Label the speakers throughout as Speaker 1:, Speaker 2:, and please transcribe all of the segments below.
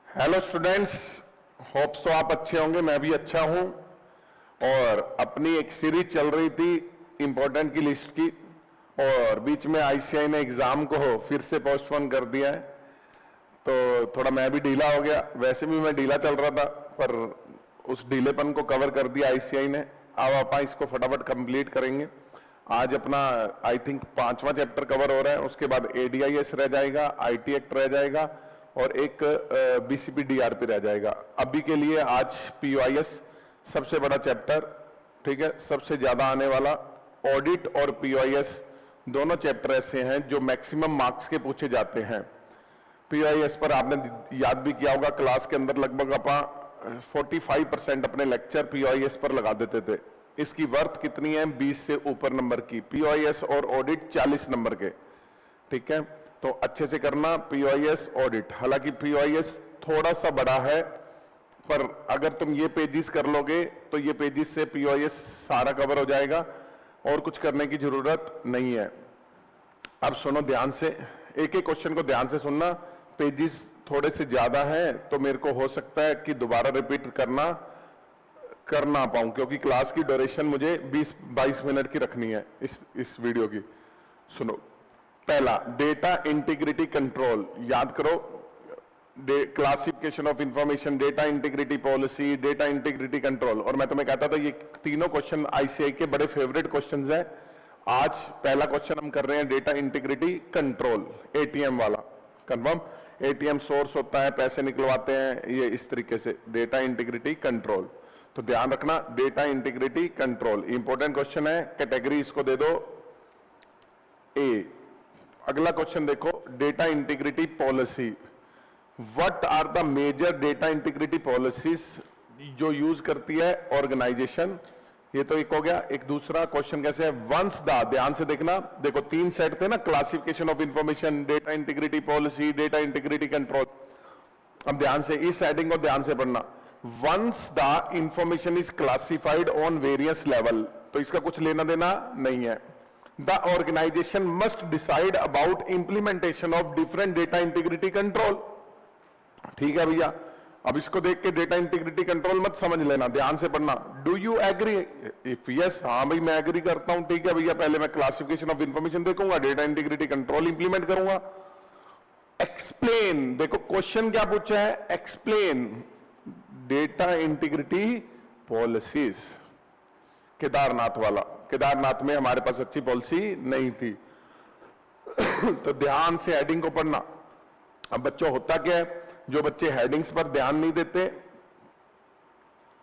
Speaker 1: Hello students, hope so आप अच्छे होंगे। मैं भी अच्छा हूं। और अपनी एक सीरीज चल रही थी इंपॉर्टेंट की लिस्ट की, और बीच में आईसीआई ने एग्जाम को फिर से पोस्टपोन कर दिया है, तो थोड़ा मैं भी ढीला हो गया। वैसे भी मैं ढीला चल रहा था, पर उस ढीलेपन को कवर कर दिया आईसीआई ने। अब आप इसको फटाफट कंप्लीट करेंगे। आज अपना आई थिंक 5वां चैप्टर कवर हो रहा है, उसके बाद एडीआईएस रह जाएगा, आईटी एक्ट रह जाएगा, और एक बीसीपी डीआरपी रह जाएगा। अभी के लिए आज पीओआईएस सबसे बड़ा चैप्टर, ठीक है, सबसे ज्यादा आने वाला। ऑडिट और पीओआईएस दोनों चैप्टर ऐसे हैं जो मैक्सिमम मार्क्स के पूछे जाते हैं। पीओआईएस पर आपने याद भी किया होगा, क्लास के अंदर लगभग अपन 45% अपने लेक्चर पीओआईएस पर लगा देते थे। इसकी वर्थ कितनी है? 20 से ऊपर नंबर की। पीओआईएस और ऑडिट 40 नंबर के, ठीक है। तो अच्छे से करना पीओआईएस ऑडिट। हालांकि पीओआईएस थोड़ा सा बड़ा है, पर अगर तुम ये पेजेस कर लोगे तो ये पेजेस से पीओआईएस सारा कवर हो जाएगा और कुछ करने की जरूरत नहीं है। अब सुनो ध्यान से, एक एक क्वेश्चन को ध्यान से सुनना। पेजेस थोड़े से ज्यादा हैं तो मेरे को हो सकता है कि दोबारा रिपीट कर ना पाऊं, क्योंकि क्लास की ड्यूरेशन मुझे 20-22 मिनट की रखनी है इस वीडियो की। सुनो, पहला डेटा इंटीग्रिटी कंट्रोल याद करो। Classification of information, data integrity policy, data integrity control. और मैं तुम्हें कहता था ये तीनों क्वेश्चन आईसीआई के बड़े फेवरेट क्वेश्चंस हैं। आज पहला क्वेश्चन हम कर रहे हैं डेटा इंटीग्रिटी कंट्रोल, एटीएम वाला। कंफर्म? एटीएम सोर्स होता है, पैसे निकलवाते हैं, ये इस तरीके से डेटा इंटीग्रिटी कंट्रोल। तो ध्यान रखना, data integrity control important question है। कैटेगरी इसको दे दो ए। अगला क्वेश्चन देखो, data integrity policy. What are the major data integrity policies जो यूज करती है ऑर्गेनाइजेशन? ये तो एक हो गया। एक दूसरा क्वेश्चन कैसे है? वंस द, ध्यान से देखना, देखो 3 सेट थे ना, classification of information, data integrity policy, data integrity control. अब ध्यान से इस हेडिंग को ध्यान से पढ़ना। Once the information is classified on various level, तो इसका कुछ लेना देना नहीं है। The organization must decide about implementation of different data integrity control। ठीक है भैया, अब इसको देख के डेटा इंटीग्रिटी कंट्रोल मत समझ लेना, ध्यान से पढ़ना। Do you agree? If yes, हाँ भाई मैं एग्री करता हूं, ठीक है भैया, पहले मैं क्लासिफिकेशन ऑफ इंफॉर्मेशन देखूंगा, डेटा इंटीग्रिटी कंट्रोल इंप्लीमेंट करूंगा। एक्सप्लेन, देखो क्वेश्चन क्या पूछा है, explain data integrity policies. Kedarnath वाला, केदारनाथ में हमारे पास अच्छी पॉलिसी नहीं थी। तो ध्यान से हेडिंग को पढ़ना। अब बच्चों होता क्या है, जो बच्चे हेडिंग्स पर ध्यान नहीं देते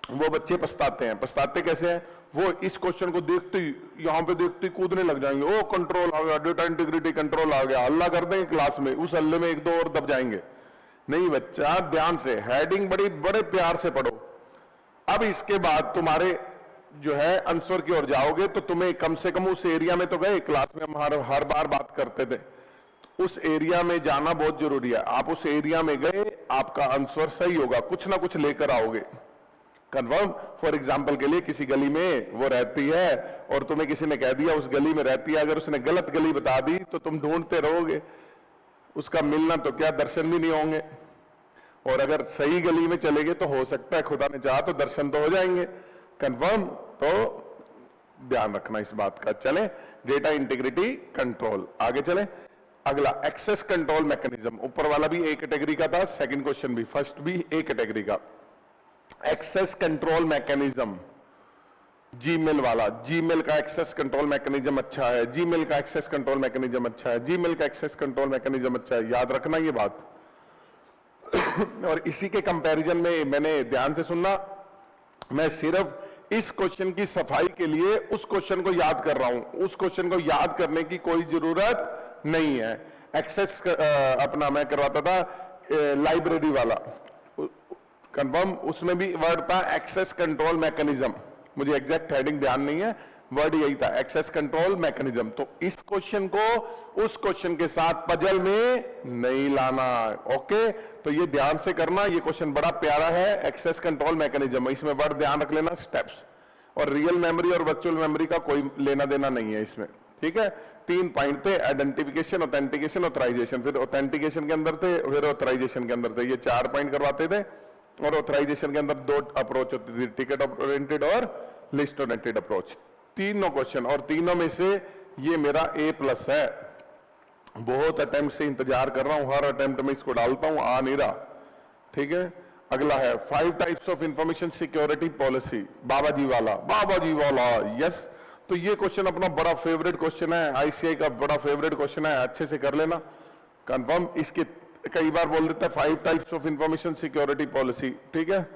Speaker 1: वो बच्चे पछताते हैं। पछताते कैसे हैं? वो इस क्वेश्चन को देखते ही, यहां पे देखते ही कूदने लग जाएंगे। ओ कंट्रोल आ गया, डेटा इंटीग्रिटी कंट्रोल आ गया, हल्ला कर देंगे क्लास में, उस हल्ले में 1-2 और दब जाएंगे। नहीं बच्चा, ध्यान से हेडिंग बड़े प्यार से पढ़ो। अब इसके बाद तुम्हारे जो है आंसर की ओर जाओगे तो तुम्हें कम से कम उस एरिया में तो गए, क्लास में हम हर बार बात करते थे, उस एरिया में जाना बहुत जरूरी है। आप उस एरिया में गए, आपका आंसर सही होगा, कुछ ना कुछ लेकर आओगे। कंफर्म? फॉर एग्जांपल के लिए किसी गली में वो रहती है और तुम्हें किसी ने कह दिया उस गली में रहती है, अगर उसने गलत गली बता दी तो तुम ढूंढते रहोगे, उसका मिलना तो क्या दर्शन भी नहीं होंगे। और अगर सही गली में चले गए तो हो सकता है खुदा ने चाहा तो दर्शन तो हो जाएंगे। कंफर्म? तो ध्यान रखना इस बात का। चले डेटा इंटीग्रिटी कंट्रोल, आगे चले। अगला एक्सेस कंट्रोल मैकेनिज्म। ऊपर वाला भी एक कैटेगरी का था, सेकंड क्वेश्चन भी, फर्स्ट भी एक कैटेगरी का। एक्सेस कंट्रोल मैकेनिज्म, जीमेल वाला, जीमेल का एक्सेस कंट्रोल मैकेनिज्म अच्छा है, जीमेल का एक्सेस कंट्रोल मैकेनिज्म अच्छा है, जीमेल का एक्सेस कंट्रोल मैकेनिज्म अच्छा है। याद रखना ये बात। और इसी के कंपैरिजन में मैंने, ध्यान से सुनना, मैं सिर्फ इस क्वेश्चन की सफाई के लिए उस क्वेश्चन को याद कर रहा हूं, उस क्वेश्चन को याद करने की कोई जरूरत नहीं है। एक्सेस अपना मैं करवाता था लाइब्रेरी वाला, कंफर्म, उसमें भी वर्ड था एक्सेस कंट्रोल मैकेनिज्म, मुझे एग्जैक्ट हेडिंग ध्यान नहीं है, वर्ड यही था, एक्सेस कंट्रोल मैकेनिज्म। तो इस क्वेश्चन को उस क्वेश्चन के साथ पजल में नहीं लाना। ओके, तो ये ध्यान से करना, ये क्वेश्चन बड़ा प्यारा है, एक्सेस कंट्रोल मैकेनिज्म, इसमें वर्ड ध्यान रख लेना, स्टेप्स। और रियल मेमोरी और वर्चुअल मेमोरी का कोई लेना देना नहीं है इसमें, ठीक है, 3 पॉइंट थे, आइडेंटिफिकेशन, ऑथेंटिकेशन, ऑथराइजेशन। फिर ऑथेंटिकेशन के अंदर थे, फिर ऑथराइजेशन के अंदर थे, ये 4 पॉइंट करवाते थे। और ऑथराइजेशन के अंदर 2 अप्रोच होती थी, टिकट ओरिएंटेड और लिस्ट ओरिएंटेड अप्रोच। तीनों क्वेश्चन, और तीनों में से ये मेरा A+ है। बहुत अटेम्प्ट से इंतजार कर रहा हूं, हर अटेम्प्ट में इसको डालता हूं, आ नहीं रहा। ठीक है, अगला है 5 types of information security policy, बाबा जी वाला। यस, तो ये क्वेश्चन अपना बड़ा फेवरेट क्वेश्चन है, आईसीआई का बड़ा फेवरेट क्वेश्चन है, अच्छे से कर लेना कंफर्म। इसके कई बार बोल देता है 5 types of information security policy, ठीक है,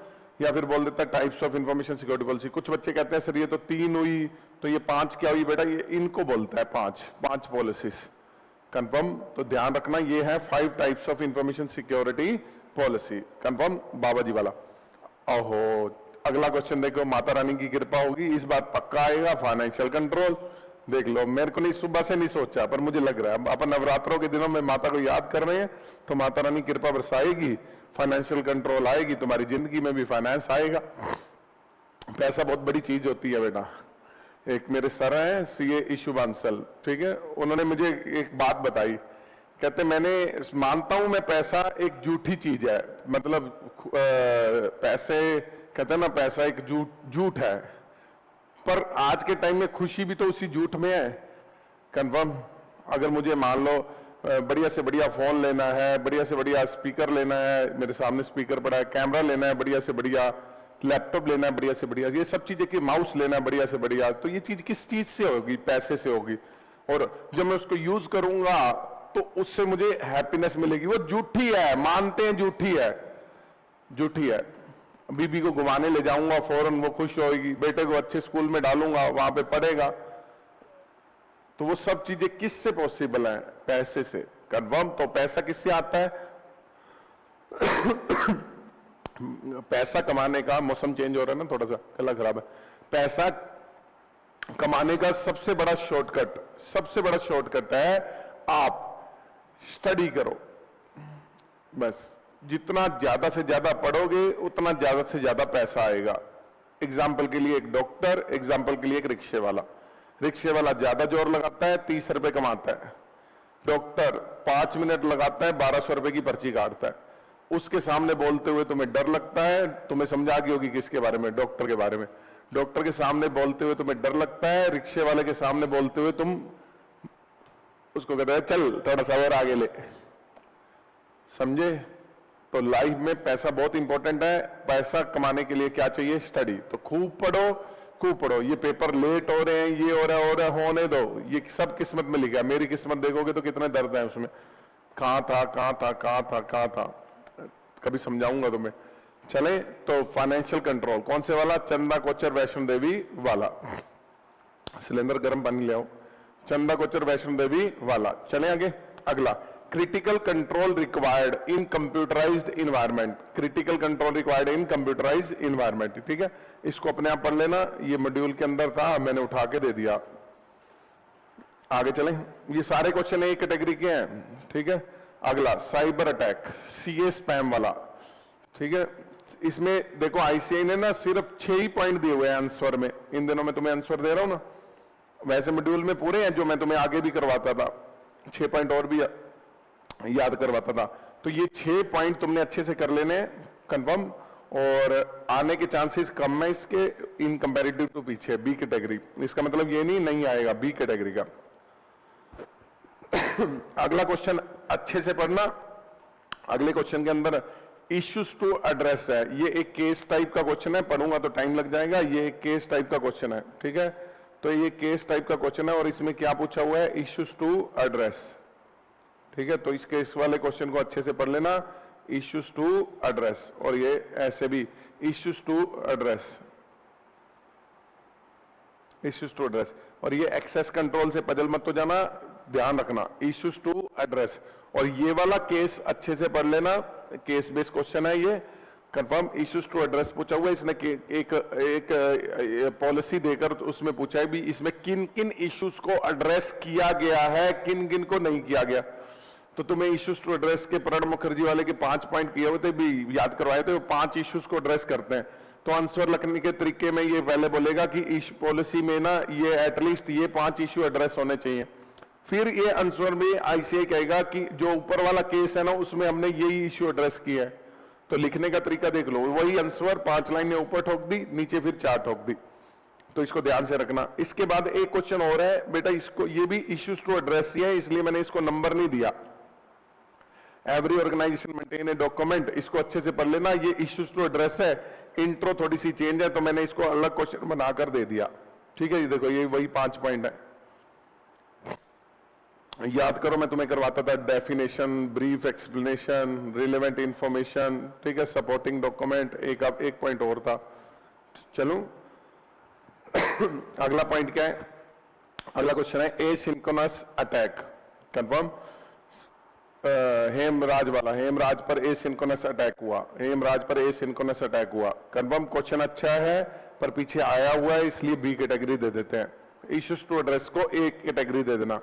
Speaker 1: या फिर बोल देता है types of information security policy. कुछ बच्चे कहते हैं सर ये तो 3 हुई, तो ये 5 क्या हुई बेटा, ये इनको बोलता है 5 पॉलिसीज कंफर्म। तो ध्यान रखना, ये है 5 types of information security policy confirm, बाबा जी वाला। ओहो, अगला क्वेश्चन देखो, माता रानी की कृपा होगी इस बार पक्का आएगा, फाइनेंशियल कंट्रोल। देख लो, मेरे को नहीं, सुबह से नहीं सोचा, पर मुझे लग रहा है अपन नवरात्रों के दिनों में माता को याद कर रहे हैं, तो माता रानी कृपा बरसाएगी, फाइनेंशियल कंट्रोल आएगी, तुम्हारी जिंदगी में भी फाइनेंस आएगा। पैसा बहुत बड़ी चीज होती है बेटा। एक मेरे सर हैं सीए इशू बांसल, ठीक है, उन्होंने मुझे एक बात बताई, कहते मैंने मानता हूं मैं पैसा एक झूठी चीज है, मतलब पैसे कहते हैं ना, पैसा एक झूठ है, पर आज के टाइम में खुशी भी तो उसी झूठ में है कंफर्म। अगर मुझे मान लो बढ़िया से बढ़िया फोन लेना है, बढ़िया से बढ़िया स्पीकर लेना है, मेरे सामने स्पीकर पड़ा है, कैमरा लेना है, बढ़िया से बढ़िया लैपटॉप लेना है, बढ़िया से बढ़िया, ये सब चीजें कि माउस लेना है बढ़िया से बढ़िया, तो ये चीज किस चीज से होगी, पैसे से होगी। और जब मैं उसको यूज करूंगा तो उससे मुझे हैप्पीनेस मिलेगी, वो झूठी है, मानते हैं झूठी है। बीबी को घुमाने ले जाऊंगा फौरन वो खुश होगी, बेटे को अच्छे स्कूल में डालूंगा वहां पे पढ़ेगा, तो वो सब चीजें किससे पॉसिबल है, पैसे से कंफर्म। तो पैसा किससे आता है पैसा कमाने का, मौसम चेंज हो रहा है ना, थोड़ा सा गला खराब है, पैसा कमाने का सबसे बड़ा शॉर्टकट है आप स्टडी करो। बस जितना ज्यादा से ज्यादा पढ़ोगे उतना ज्यादा से ज्यादा पैसा आएगा। एग्जाम्पल के लिए एक डॉक्टर, एग्जाम्पल के लिए एक रिक्शे वाला ज्यादा जोर लगाता है, 30 रुपए कमाता है। डॉक्टर 5 मिनट लगाता है, 1200 रुपए की पर्ची काटता है। उसके सामने बोलते हुए तुम्हें डर लगता है, तुम्हें समझा गई होगी किसके बारे में, डॉक्टर के बारे में। डॉक्टर के सामने बोलते हुए तुम्हें डर लगता है, रिक्शे वाले के सामने बोलते हुए तुम उसको कहते हैं चल थोड़ा सा और आगे ले, समझे। तो लाइफ में पैसा बहुत इंपॉर्टेंट है। पैसा कमाने के लिए क्या चाहिए, स्टडी। तो खूब पढ़ो। ये पेपर लेट हो रहे हैं, ये हो रहा है, होने दो, ये सब किस्मत में लिखा है। मेरी किस्मत देखोगे तो कितने दर्द है उसमें, कहां था, कभी समझाऊंगा तुम्हें। चले तो फाइनेंशियल कंट्रोल कौन से वाला, चंदा कोचर वैष्णो देवी वाला। सिलेंडर गर्म पानी ले आओ, चंदा कोचर वैष्णो देवी वाला। चले आगे, अगला critical control required in computerised environment. Critical control required in computerised environment, ठीक है, इसको अपने आप पढ़ लेना, ये मॉड्यूल के अंदर था, मैंने उठा के दे दिया। आगे चलें, ये सारे क्वेश्चन एक कैटेगरी के हैं, ठीक है। अगला साइबर अटैक, सीए स्पैम वाला, ठीक है। इसमें देखो आईसीआई ने ना सिर्फ 6 ही पॉइंट दिए हुए हैं आंसर में। इन दिनों में तुम्हें आंसर दे रहा हूं ना, वैसे मॉड्यूल में पूरे हैं जो मैं तुम्हें आगे भी करवाता था, 6 पॉइंट और भी याद करवाता था। तो ये 6 पॉइंट तुमने अच्छे से कर लेने कंफर्म, और आने के चांसेस कम है इसके इन कंपैरेटिव टू पीछे बी कैटेगरी। इसका मतलब ये नहीं आएगा बी कैटेगरी का। अगला क्वेश्चन अच्छे से पढ़ना, अगले क्वेश्चन के अंदर इश्यूज टू एड्रेस है। ये एक केस टाइप का क्वेश्चन है, पढ़ूंगा तो टाइम लग जाएगा। ये एक केस टाइप का क्वेश्चन है, ठीक है। तो ये केस टाइप का क्वेश्चन है और इसमें क्या पूछा हुआ है, इश्यूज टू एड्रेस, ठीक है। तो इस केस वाले क्वेश्चन को अच्छे से पढ़ लेना, इश्यूज टू एड्रेस। और ये ऐसे भी इश्यूज टू एड्रेस, और ये एक्सेस कंट्रोल से पजल मत तो जाना, ध्यान रखना, इश्यूज टू एड्रेस। और ये वाला केस अच्छे से पढ़ लेना, केस बेस्ड क्वेश्चन है ये कंफर्म। इश्यूज टू एड्रेस पूछा हुआ है, इसने एक पॉलिसी देकर उसमें पूछा है भी इसमें किन किन इश्यूज को एड्रेस किया गया है, किन किन को नहीं किया गया। तो तुम्हें इश्यूज टू एड्रेस के प्रणब मुखर्जी वाले के 5 पॉइंट किए हुए थे भी याद करवाए थे, वो 5 इश्यूज को एड्रेस करते हैं। तो आंसर लिखने के तरीके में ये पहले बोलेगा कि इस पॉलिसी में ना ये एटलीस्ट ये 5 इश्यू एड्रेस होने चाहिए। फिर ये आंसर में आईसीआई कहेगा कि जो ऊपर वाला केस है ना उसमें हमने यही इश्यू एड्रेस किया है। तो लिखने का तरीका देख लो, वही आंसर 5 लाइनें ऊपर ठोक दी, नीचे फिर 4 ठोक दी। तो इसको ध्यान से रखना। इसके बाद एक क्वेश्चन और है बेटा, इसको ये भी इश्यूज टू एड्रेस ही है, इसलिए मैंने इसको नंबर नहीं दिया। Every organisation maintain a document, इसको अच्छे से पढ़ लेना। ये इश्यूज टू एड्रेस है, इंट्रो थोड़ी सी चेंज है तो मैंने इसको अलग क्वेश्चन बनाकर दे दिया। ठीक है जी, देखो ये वही 5 पॉइंट है, याद करो। मैं तुम्हें करवाता था definition, brief explanation, relevant information, ठीक है, सपोर्टिंग डॉक्यूमेंट, एक पॉइंट और था। चलो अगला पॉइंट क्या है? अगला क्वेश्चन है एसिंक्रोनस अटैक। कंफर्म, हेमराज वाला, हेमराज पर एसिंक्रोनस अटैक हुआ, हेमराज पर एसिंक्रोनस अटैक हुआ। कंफर्म, क्वेश्चन अच्छा है पर पीछे आया हुआ है इसलिए बी कैटेगरी दे देते हैं। इश्यूज टू एड्रेस को एक कैटेगरी दे देना,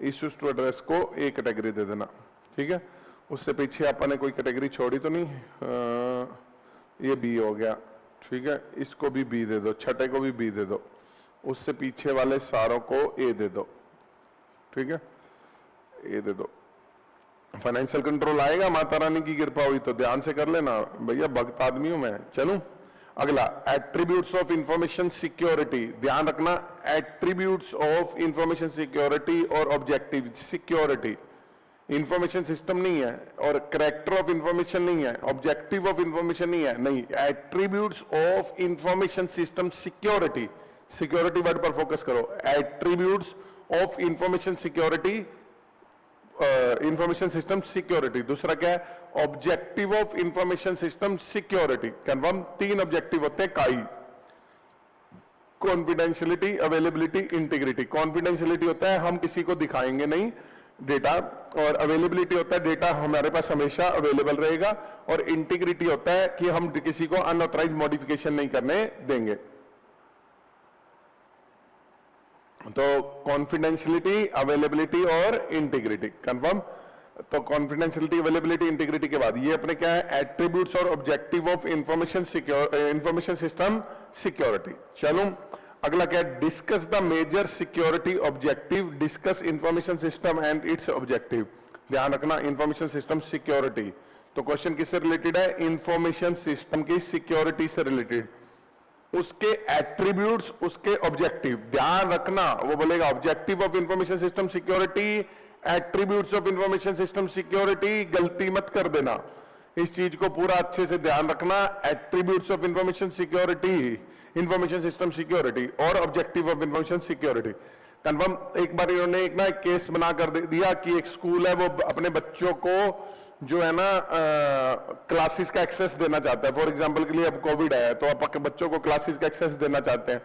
Speaker 1: इश्यूज टू एड्रेस को एक कैटेगरी दे देना। ठीक है, उससे पीछे अपन ने कोई कैटेगरी छोड़ी तो नहीं? ये बी हो गया। ठीक है, इसको भी बी दे दो, छठे को भी बी दे दो, उससे पीछे वाले सारों को ए दे दो। ठीक है, ए दे दो। फाइनेंशियल कंट्रोल आएगा, माता रानी की कृपा हुई तो ध्यान से कर लेना भैया, भक्त आदमी हूं मैं। चलूं अगला, एट्रीब्यूट्स ऑफ इंफॉर्मेशन सिक्योरिटी। ध्यान रखना, एट्रीब्यूट्स ऑफ इंफॉर्मेशन सिक्योरिटी और ऑब्जेक्टिव सिक्योरिटी। इंफॉर्मेशन सिस्टम नहीं है और कैरेक्टर ऑफ इंफॉर्मेशन नहीं है, ऑब्जेक्टिव ऑफ इंफॉर्मेशन नहीं है, नहीं, attributes of information system security. Security word पर फोकस करो। Attributes of information security, information system security. दूसरा क्या है? Objective of information system security. Confirm, 3 objective होते हैं काई, कॉन्फिडेंशियलिटी, अवेलेबिलिटी, इंटीग्रिटी। कॉन्फिडेंशियलिटी होता है हम किसी को दिखाएंगे नहीं डेटा, और अवेलेबिलिटी होता है डेटा हमारे पास हमेशा अवेलेबल रहेगा, और इंटीग्रिटी होता है कि हम किसी को अनऑथराइज्ड मॉडिफिकेशन नहीं करने देंगे। तो कॉन्फिडेंशियलिटी, अवेलेबिलिटी और इंटीग्रिटी। कंफर्म, तो कॉन्फिडेंशियलिटी, अवेलेबिलिटी, इंटीग्रिटी के बाद ये अपने क्या है? एट्रीब्यूट्स और objective of information system security. चलो अगला क्या है? Discuss the major security objective, discuss information system and its objective. ध्यान रखना, इंफॉर्मेशन सिस्टम सिक्योरिटी। तो क्वेश्चन किससे रिलेटेड है? इंफॉर्मेशन सिस्टम की सिक्योरिटी से रिलेटेड, उसके एट्रीब्यूट्स, उसके ऑब्जेक्टिव। ध्यान रखना, वो बोलेगा objective of information system security, attributes of information system security. गलती मत कर देना, इस चीज को पूरा अच्छे से ध्यान रखना। Attributes of information security, information system security, और objective of information security. Confirm, एक बार इन्होंने एक केस बना कर दे दिया कि एक स्कूल है वो अपने बच्चों को जो है ना क्लासेस का एक्सेस देना चाहता है। फॉर एग्जांपल के लिए अब कोविड है तो आप बच्चों को क्लासेस का एक्सेस देना चाहते हैं,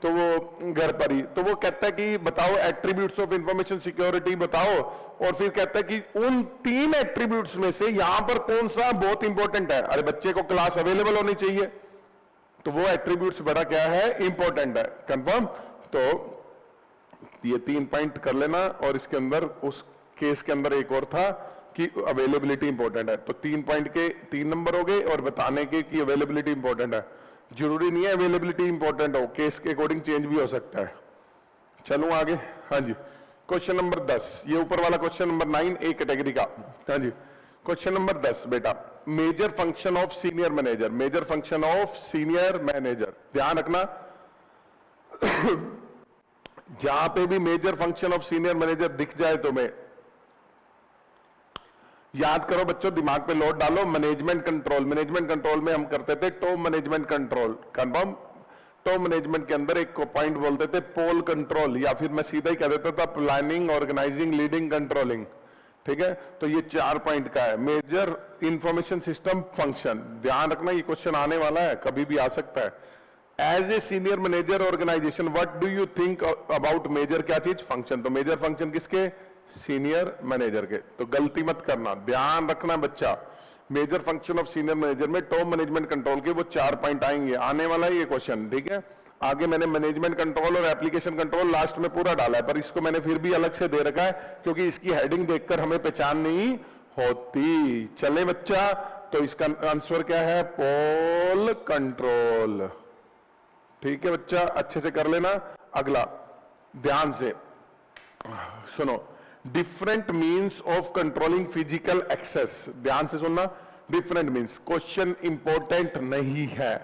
Speaker 1: तो वो घर पर ही, तो वो कहता है कि बताओ एट्रीब्यूट्स ऑफ इंफॉर्मेशन सिक्योरिटी बताओ, और फिर कहता है कि उन 3 एट्रीब्यूट्स में से यहां पर कौन सा बहुत इंपॉर्टेंट है? अरे बच्चे को क्लास अवेलेबल होनी चाहिए, तो वो एट्रीब्यूट्स बड़ा क्या है? इंपॉर्टेंट है। कंफर्म, तो ये 3 पॉइंट कर लेना। और इसके अंदर उस केस के अंदर एक और था कि अवेलेबिलिटी इंपॉर्टेंट है, तो 3 पॉइंट के 3 नंबर हो गए, और बताने के कि अवेलेबिलिटी इंपॉर्टेंट है। जरूरी नहीं है अवेलेबिलिटी इंपॉर्टेंट हो, केस के अकॉर्डिंग चेंज भी हो सकता है। चलूं आगे। हाँ जी, क्वेश्चन नंबर 10, ये ऊपर वाला क्वेश्चन नंबर 9 एक कैटेगरी का। हाँ जी, क्वेश्चन नंबर 10 बेटा, major function of senior manager, major function of senior manager. ध्यान रखना जहां पे भी major function of senior manager दिख जाए तुम्हें, याद करो बच्चों, दिमाग पे लोड डालो। मैनेजमेंट कंट्रोल, मैनेजमेंट कंट्रोल में हम करते थे top management control. Confirm, top management के अंदर एक पॉइंट बोलते थे पोल कंट्रोल, या फिर मैं सीधा ही कह देता था प्लानिंग, ऑर्गेनाइजिंग, लीडिंग, कंट्रोलिंग। ठीक है, तो ये 4 पॉइंट का है मेजर इंफॉर्मेशन सिस्टम फंक्शन। ध्यान रखना, ये क्वेश्चन आने वाला है, कभी भी आ सकता है। As a senior manager organisation, what do you think about major? क्या चीज? फंक्शन। तो मेजर फंक्शन किसके? सीनियर मैनेजर के। तो गलती मत करना, ध्यान रखना बच्चा, major function of senior manager में टॉप मैनेजमेंट कंट्रोल के वो 4 पॉइंट आएंगे, आने वाला है ये क्वेश्चन। ठीक है, आगे मैंने मैनेजमेंट कंट्रोल और एप्लीकेशन कंट्रोल लास्ट में पूरा डाला है, पर इसको मैंने फिर भी अलग से दे रखा है क्योंकि इसकी हेडिंग देखकर हमें पहचान नहीं होती। चले बच्चा, तो इसका आंसर क्या है? पोल कंट्रोल। ठीक है बच्चा, अच्छे से कर लेना। अगला ध्यान से सुनो, different means of controlling physical access. ध्यान से सुनना, डिफरेंट मीन्स। क्वेश्चन इंपॉर्टेंट नहीं है।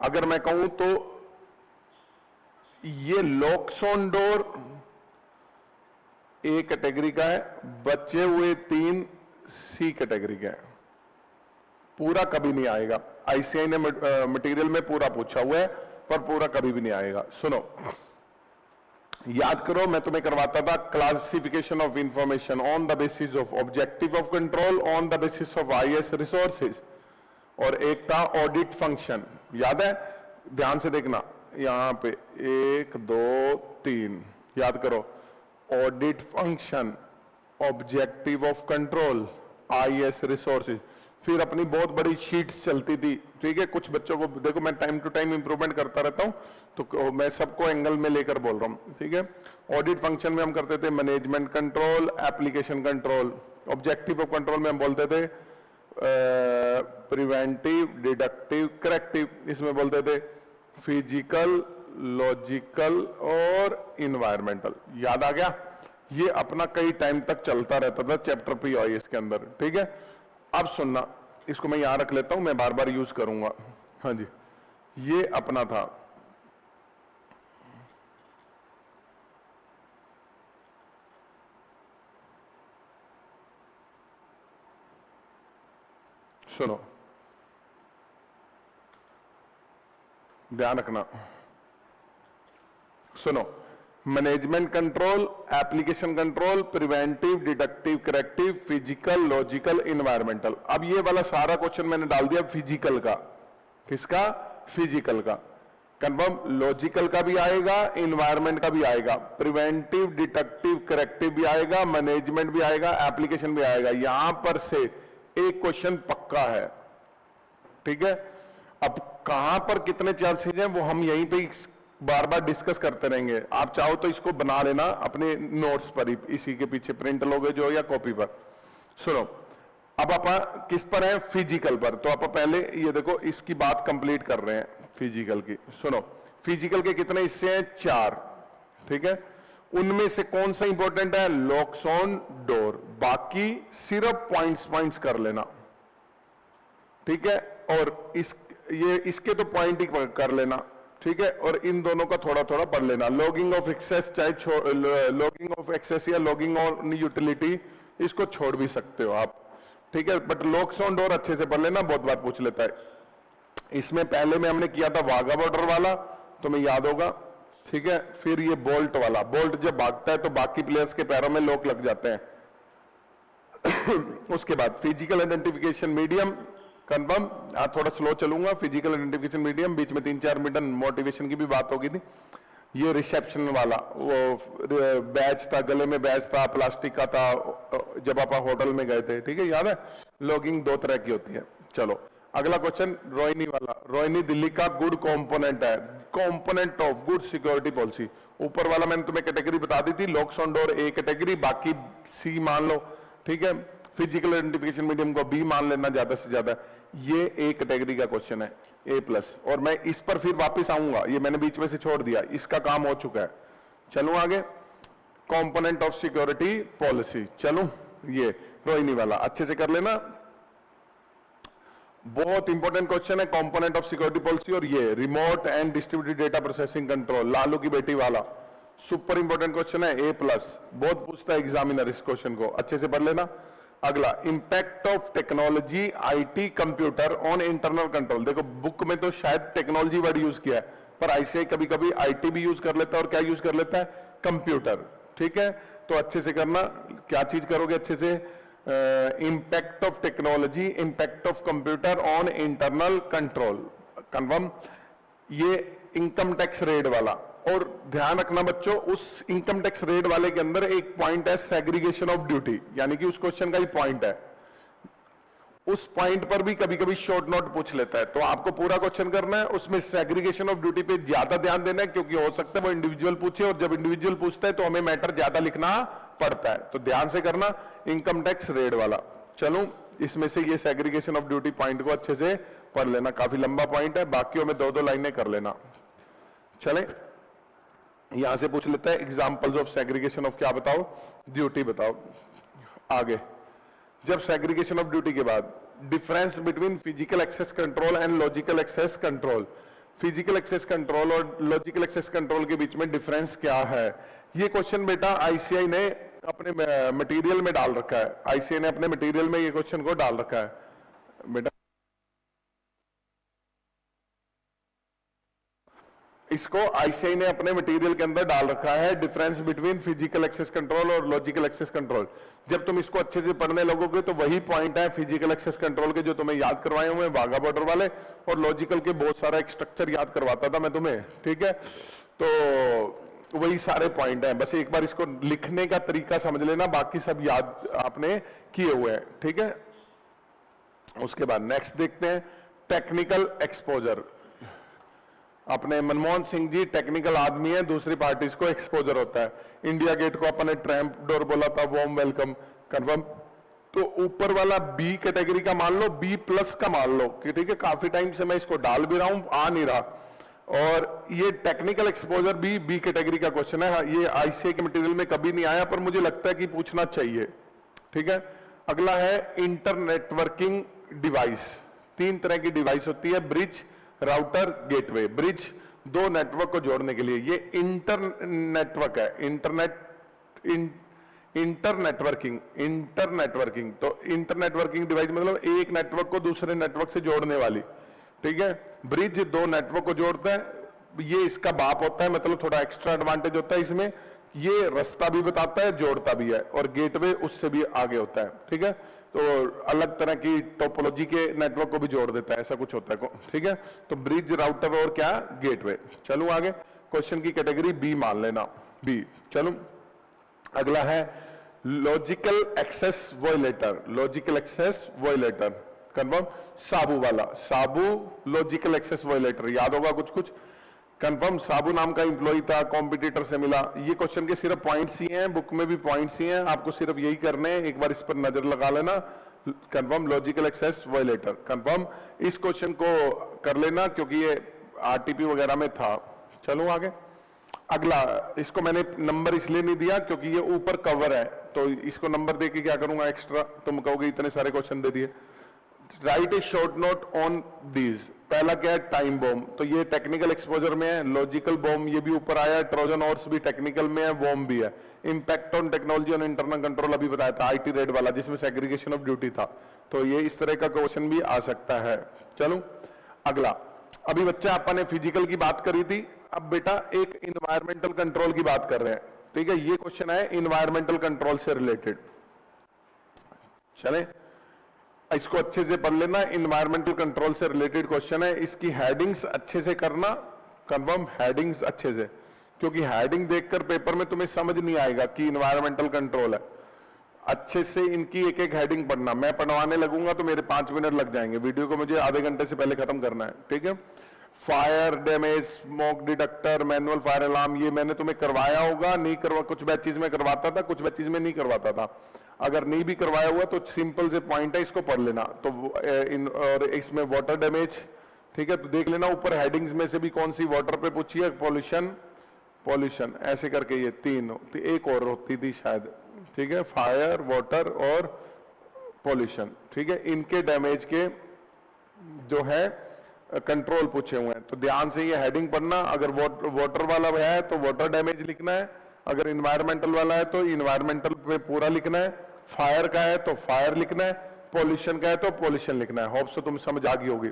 Speaker 1: अगर मैं कहूं तो ये locks on door A category का है, बचे हुए 3 सी कैटेगरी के हैं। पूरा कभी नहीं आएगा। आईसीआई ने मटेरियल में पूरा पूछा हुआ है, पर पूरा कभी भी नहीं आएगा। सुनो, याद करो, मैं तुम्हें करवाता था classification of information on the basis of objective of control, on the basis of IS resources, और एक था ऑडिट फंक्शन। याद है? ध्यान से देखना, यहां पे 1 2 3 याद करो। Audit function, objective of control, IS resources. फिर अपनी बहुत बड़ी शीट्स चलती थी। ठीक है, कुछ बच्चों को देखो, मैं टाइम टू टाइम इंप्रूवमेंट करता रहता हूं, तो मैं सबको एंगल में लेकर बोल रहा हूं। ठीक है, ऑडिट फंक्शन में हम करते थे management control, application control. Objective of control में हम बोलते थे प्रिवेंटिव, डिडक्टिव, करेक्टिव। इसमें बोलते थे फिजिकल, लॉजिकल और इन्वायरमेंटल। याद आ गया? ये अपना कई टाइम तक चलता रहता था चैप्टर पीओआईएस के अंदर। ठीक है, अब सुनना, इसको मैं यहां रख लेता हूं, मैं बार बार यूज करूंगा। हाँ जी, ये अपना था सुनो, ध्यान रखना, सुनो। Management control, application control, preventive, deductive, corrective, physical, logical, environmental. अब ये वाला सारा क्वेश्चन मैंने डाल दिया फिजिकल का। किसका? फिजिकल का। कंफर्म, लॉजिकल का भी आएगा, इन्वायरमेंट का भी आएगा, प्रिवेंटिव, डिडक्टिव, करेक्टिव भी आएगा, मैनेजमेंट भी आएगा, एप्लीकेशन भी आएगा। यहां पर से एक क्वेश्चन पक्का है। ठीक है, अब कहां पर कितने चांसेस हैं वो हम यहीं पे बार बार डिस्कस करते रहेंगे। आप चाहो तो इसको बना लेना अपने नोट्स पर ही, इसी के पीछे प्रिंट लोगे जो या कॉपी पर। सुनो, अब आप किस पर हैं? फिजिकल पर। तो आप पहले ये देखो, इसकी बात कंप्लीट कर रहे हैं फिजिकल की। सुनो, फिजिकल के कितने हिस्से हैं? 4। ठीक है, उनमें से कौन सा इंपॉर्टेंट है? Locks on door. बाकी सिर्फ पॉइंट्स कर लेना। ठीक है, और इसके तो पॉइंट ही कर लेना। ठीक है, और इन दोनों का थोड़ा थोड़ा पढ़ लेना। लॉगिंग ऑफ एक्सेस, चाहे लॉगिंग ऑफ एक्सेस या लॉगिंग ऑन यूटिलिटी, इसको छोड़ भी सकते हो आप। ठीक है, बट लॉक्स ऑन डोर अच्छे से पढ़ लेना, बहुत बार पूछ लेता है। इसमें पहले में हमने किया था वाघा बॉर्डर वाला, तुम्हें याद होगा। ठीक है, फिर ये बोल्ट वाला। बोल्ट जब भागता है तो बाकी प्लेयर्स के पैरों में लॉक लग जाते हैं। उसके बाद फिजिकल आइडेंटिफिकेशन मीडियम, कंफर्म। थोड़ा स्लो चलूंगा। फिजिकल आइडेंटिफिकेशन मीडियम, बीच में 3-4 मिनट मोटिवेशन की भी बात होगी थी। ये रिसेप्शन वाला वो बैच था, गले में बैच था, प्लास्टिक का था, जब आप होटल में गए थे। ठीक है, याद है? लॉगिंग 2 तरह की होती है। चलो अगला क्वेश्चन, रोहिणी वाला। रोहिणी दिल्ली का गुड कंपोनेंट है, component of good security policy. ऊपर वाला मैंने तुम्हें कैटेगरी बता दी थी, locks on door A category, बाकी सी मान लो। ठीक है, फिजिकल आइडेंटिफिकेशन मीडियम को बी मान लेना ज्यादा से ज्यादा। ये ए कैटेगरी का क्वेश्चन है, A+। और मैं इस पर फिर वापस आऊंगा, ये मैंने बीच में से छोड़ दिया, इसका काम हो चुका है। चलूं आगे, कंपोनेंट ऑफ सिक्योरिटी पॉलिसी। चलूं, ये रोहिणी वाला अच्छे से कर लेना, बहुत इंपॉर्टेंट क्वेश्चन है कंपोनेंट ऑफ सिक्योरिटी पॉलिसी। और ये remote and distributed data processing control, Lalu की बेटी वाला, सुपर इंपॉर्टेंट क्वेश्चन है, A+। बहुत पूछता है एग्जामिनर इस क्वेश्चन को, अच्छे से पढ़ लेना। अगला, impact of technology IT computer on internal control. देखो बुक में तो शायद टेक्नोलॉजी वर्ड यूज किया है, पर आईसीआई कभी कभी आईटी भी यूज कर लेता है, और क्या यूज कर लेता है? कंप्यूटर। ठीक है, तो अच्छे से करना। क्या चीज करोगे अच्छे से? Impact of technology, impact of computer on internal control, confirm. ये इनकम टैक्स रेट वाला। और ध्यान रखना बच्चों, उस इनकम टैक्स रेट वाले के अंदर एक पॉइंट है सेग्रीगेशन ऑफ ड्यूटी, यानी कि उस क्वेश्चन का ही पॉइंट है। उस पॉइंट पर भी कभी कभी शॉर्ट नोट पूछ लेता है, तो आपको पूरा क्वेश्चन करना है, उसमें सेग्रीगेशन ऑफ ड्यूटी पे ज्यादा ध्यान देना है, क्योंकि हो सकता है वो इंडिविजुअल पूछे, और जब इंडिविजुअल पूछता है तो हमें मैटर ज्यादा लिखना पड़ता है। तो ध्यान से करना, इनकम टैक्स रेट वाला। चलूं, इसमें से ये सेग्रीगेशन ऑफ ड्यूटी पॉइंट को अच्छे से पढ़ लेना, काफी लंबा पॉइंट है, बाकियों में दो दो लाइनें कर लेना। चले यहां से पूछ लेता है एग्जांपल्स ऑफ सेग्रीगेशन ऑफ क्या बताओ, ड्यूटी बताओ। आगे जब सेग्रीगेशन ऑफ ड्यूटी के बाद difference between physical access control and logical access control, physical access control और लॉजिकल एक्सेस कंट्रोल के बीच में डिफरेंस क्या है, ये क्वेश्चन बेटा आईसीआई ने अपने मटेरियल में डाल रखा है। आईसीआई ने अपने मटेरियल में ये क्वेश्चन को डाल रखा है बेटा, इसको आईसीआई ने अपने मटेरियल के अंदर डाल रखा है, difference between physical access control और लॉजिकल एक्सेस कंट्रोल। जब तुम इसको अच्छे से पढ़ने लगोगे तो वही पॉइंट है फिजिकल एक्सेस कंट्रोल के जो तुम्हें याद करवाए हुए हैं वाघा बॉर्डर वाले, और लॉजिकल के बहुत सारा एक स्ट्रक्चर याद करवाता था मैं तुम्हें, ठीक है। तो वही सारे पॉइंट हैं, बस एक बार इसको लिखने का तरीका समझ लेना, बाकी सब याद आपने किए हुए हैं, ठीक है। उसके बाद नेक्स्ट देखते हैं टेक्निकल एक्सपोजर। अपने मनमोहन सिंह जी टेक्निकल आदमी है, दूसरी पार्टीज को एक्सपोजर होता है। इंडिया गेट को अपने ट्रैम्प डोर बोला था, वार्म वेलकम, कंफर्म। तो ऊपर वाला बी कैटेगरी का मान लो, बी प्लस का मान लो कि ठीक है, काफी टाइम से मैं इसको डाल भी रहा हूं, आ नहीं रहा। और ये टेक्निकल एक्सपोजर भी बी कैटेगरी का क्वेश्चन है, ये आईसीआई के मटेरियल में कभी नहीं आया, पर मुझे लगता है कि पूछना चाहिए, ठीक है। अगला है इंटरनेटवर्किंग डिवाइस। तीन तरह की डिवाइस होती है, ब्रिज, राउटर, गेटवे। ब्रिज दो नेटवर्क को जोड़ने के लिए, ये इंटर नेटवर्क है, इंटरनेटवर्किंग। तो इंटरनेटवर्किंग डिवाइस मतलब एक नेटवर्क को दूसरे नेटवर्क से जोड़ने वाली, ठीक है। ब्रिज दो नेटवर्क को जोड़ता है, ये इसका बाप होता है, मतलब थोड़ा एक्स्ट्रा एडवांटेज होता है इसमें, ये रास्ता भी बताता है, जोड़ता भी है। और गेटवे उससे भी आगे होता है, ठीक है। तो अलग तरह की टोपोलॉजी के नेटवर्क को भी जोड़ देता है, ऐसा कुछ होता है, ठीक है। तो ब्रिज, राउटर और क्या, गेटवे। चलो आगे, क्वेश्चन की कैटेगरी बी मान लेना, बी। चलो अगला है logical access violator. Logical access violator confirm, Sabu वाला, साबू लॉजिकल एक्सेस वॉयलेटर, याद होगा कुछ कुछ, कंफर्म। साबू नाम का इंप्लॉई था, कॉम्पिटिटर से मिला। ये क्वेश्चन के सिर्फ पॉइंट्स ही हैं, बुक में भी पॉइंट्स ही हैं, आपको सिर्फ यही करने हैं, एक बार इस पर नजर लगा लेना। Confirm logical access violator, confirm इस क्वेश्चन को कर लेना क्योंकि ये आरटीपी वगैरह में था। चलो आगे, अगला, इसको मैंने नंबर इसलिए नहीं दिया क्योंकि ये ऊपर कवर है, तो इसको नंबर देके क्या करूंगा एक्स्ट्रा, तुम कहोगे इतने सारे क्वेश्चन दे दिए। Right A short note on these. पहला क्या है, टाइम बॉम्ब, तो ये टेक्निकल एक्सपोजर में है। लॉजिकल बॉम्ब ये भी ऊपर आया है, ट्रोजन हॉर्स भी टेक्निकल में है, बॉम्ब भी है। Impact on technology on internal control अभी बताया था, आईटी रेड वाला जिसमें सेग्रीगेशन ऑफ ड्यूटी था, तो ये इस तरह का क्वेश्चन भी आ सकता है। चलो अगला, अभी बच्चा अपन ने फिजिकल की बात करी थी, अब बेटा एक इन्वायरमेंटल कंट्रोल की बात कर रहे हैं, ठीक है। ये क्वेश्चन है इन्वायरमेंटल कंट्रोल से रिलेटेड, चले इसको अच्छे से पढ़ लेना। इन्वायरमेंटल कंट्रोल से रिलेटेड क्वेश्चन है, इसकी हेडिंग्स अच्छे से करना, कंफर्म हेडिंग्स अच्छे से, क्योंकि हेडिंग देखकर पेपर में तुम्हें समझ नहीं आएगा कि इन्वायरमेंटल कंट्रोल है। अच्छे से इनकी एक एक हेडिंग पढ़ना, मैं पढ़वाने लगूंगा तो मेरे 5 मिनट लग जाएंगे, वीडियो को मुझे आधे घंटे से पहले खत्म करना है, ठीक है। Fire damage, smoke detector, manual fire alarm, ये मैंने तुम्हें करवाया होगा, नहीं करवा, कुछ बैचेज में करवाता था, कुछ बैचेज में नहीं करवाता था। अगर नहीं भी करवाया हुआ तो सिंपल से पॉइंट है, इसको पढ़ लेना। तो और इसमें वाटर डैमेज, ठीक है, तो देख लेना ऊपर हेडिंग्स में से भी कौन सी वाटर पे पूछी है, पॉल्यूशन ऐसे करके ये तीन, तो एक और होती थी शायद, ठीक है, फायर, वाटर और पॉल्यूशन, ठीक है। इनके डैमेज के जो है कंट्रोल पूछे हुए हैं, तो ध्यान से ये हेडिंग पढ़ना। अगर वाटर वाला है तो वाटर डैमेज लिखना है, अगर इन्वायरमेंटल वाला है तो इन्वायरमेंटल पे पूरा लिखना है, फायर का है तो फायर लिखना है, पॉल्यूशन का है तो पॉल्यूशन लिखना है। होप सो तुम समझ आ गई होगी।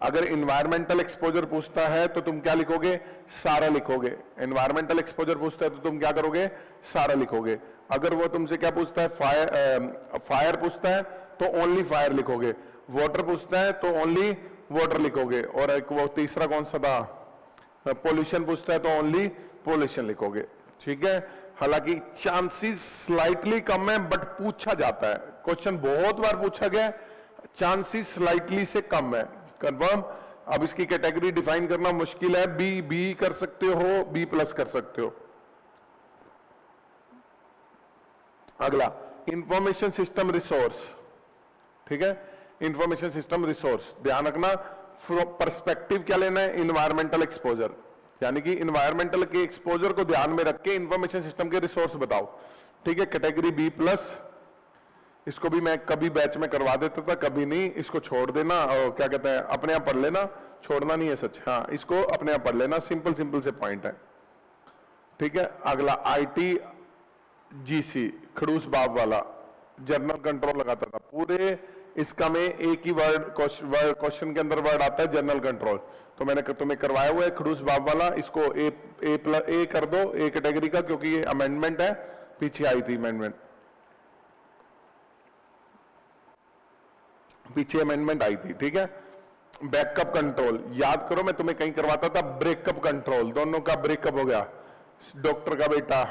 Speaker 1: अगर इन्वायरमेंटल एक्सपोजर पूछता है तो तुम क्या लिखोगे, सारा लिखोगे। इन्वायरमेंटल एक्सपोजर पूछता है तो तुम क्या करोगे, सारा लिखोगे। अगर वो तुमसे क्या पूछता है, फायर पूछता है तो ओनली फायर लिखोगे, वाटर पूछता है तो ओनली वाटर लिखोगे, और एक वो तीसरा कौन सा था, पॉल्यूशन पूछता है तो ओनली पॉल्यूशन लिखोगे, ठीक है। हालांकि चांसेस स्लाइटली कम है बट पूछा जाता है, क्वेश्चन बहुत बार पूछा गया, चांसेस स्लाइटली से कम है, कंफर्म। अब इसकी कैटेगरी डिफाइन करना मुश्किल है, बी कर सकते हो, बी प्लस कर सकते हो। अगला इंफॉर्मेशन सिस्टम रिसोर्स, ठीक है। इंफॉर्मेशन सिस्टम रिसोर्स, ध्यान रखना पर्सपेक्टिव क्या लेना है, इन्वायरमेंटल एक्सपोजर, यानी कि इन्वायरमेंटल के एक्सपोजर को ध्यान में रख के इंफॉर्मेशन सिस्टम के रिसोर्स बताओ, ठीक है। कैटेगरी बी प्लस, इसको भी मैं कभी बैच में करवा देता था, कभी नहीं, इसको छोड़ देना, और क्या कहते हैं अपने आप पढ़ लेना, छोड़ना नहीं है सच, हाँ इसको अपने आप पढ़ लेना, सिंपल सिंपल से पॉइंट है, ठीक है। अगला आईटी जीसी, खड़ूस बाब वाला जर्नल कंट्रोल लगाता था, पूरे इसका में एक ही वर्ड क्वेश्चन के अंदर वर्ड आता है जर्नल कंट्रोल, तो मैंने तुम्हें करवाया हुआ है खड़ूस बाब वाला, इसको ए कर दो, ए कैटेगरी का, क्योंकि ये अमेंडमेंट है, पीछे आई थी अमेंडमेंट, पीछे अमेंडमेंट आई थी, ठीक है। बैकअप कंट्रोल याद करो, मैं तुम्हें कहीं करवाता था ब्रेकअप कंट्रोल, दोनों का ब्रेकअप हो गया, डॉक्टर का बेटा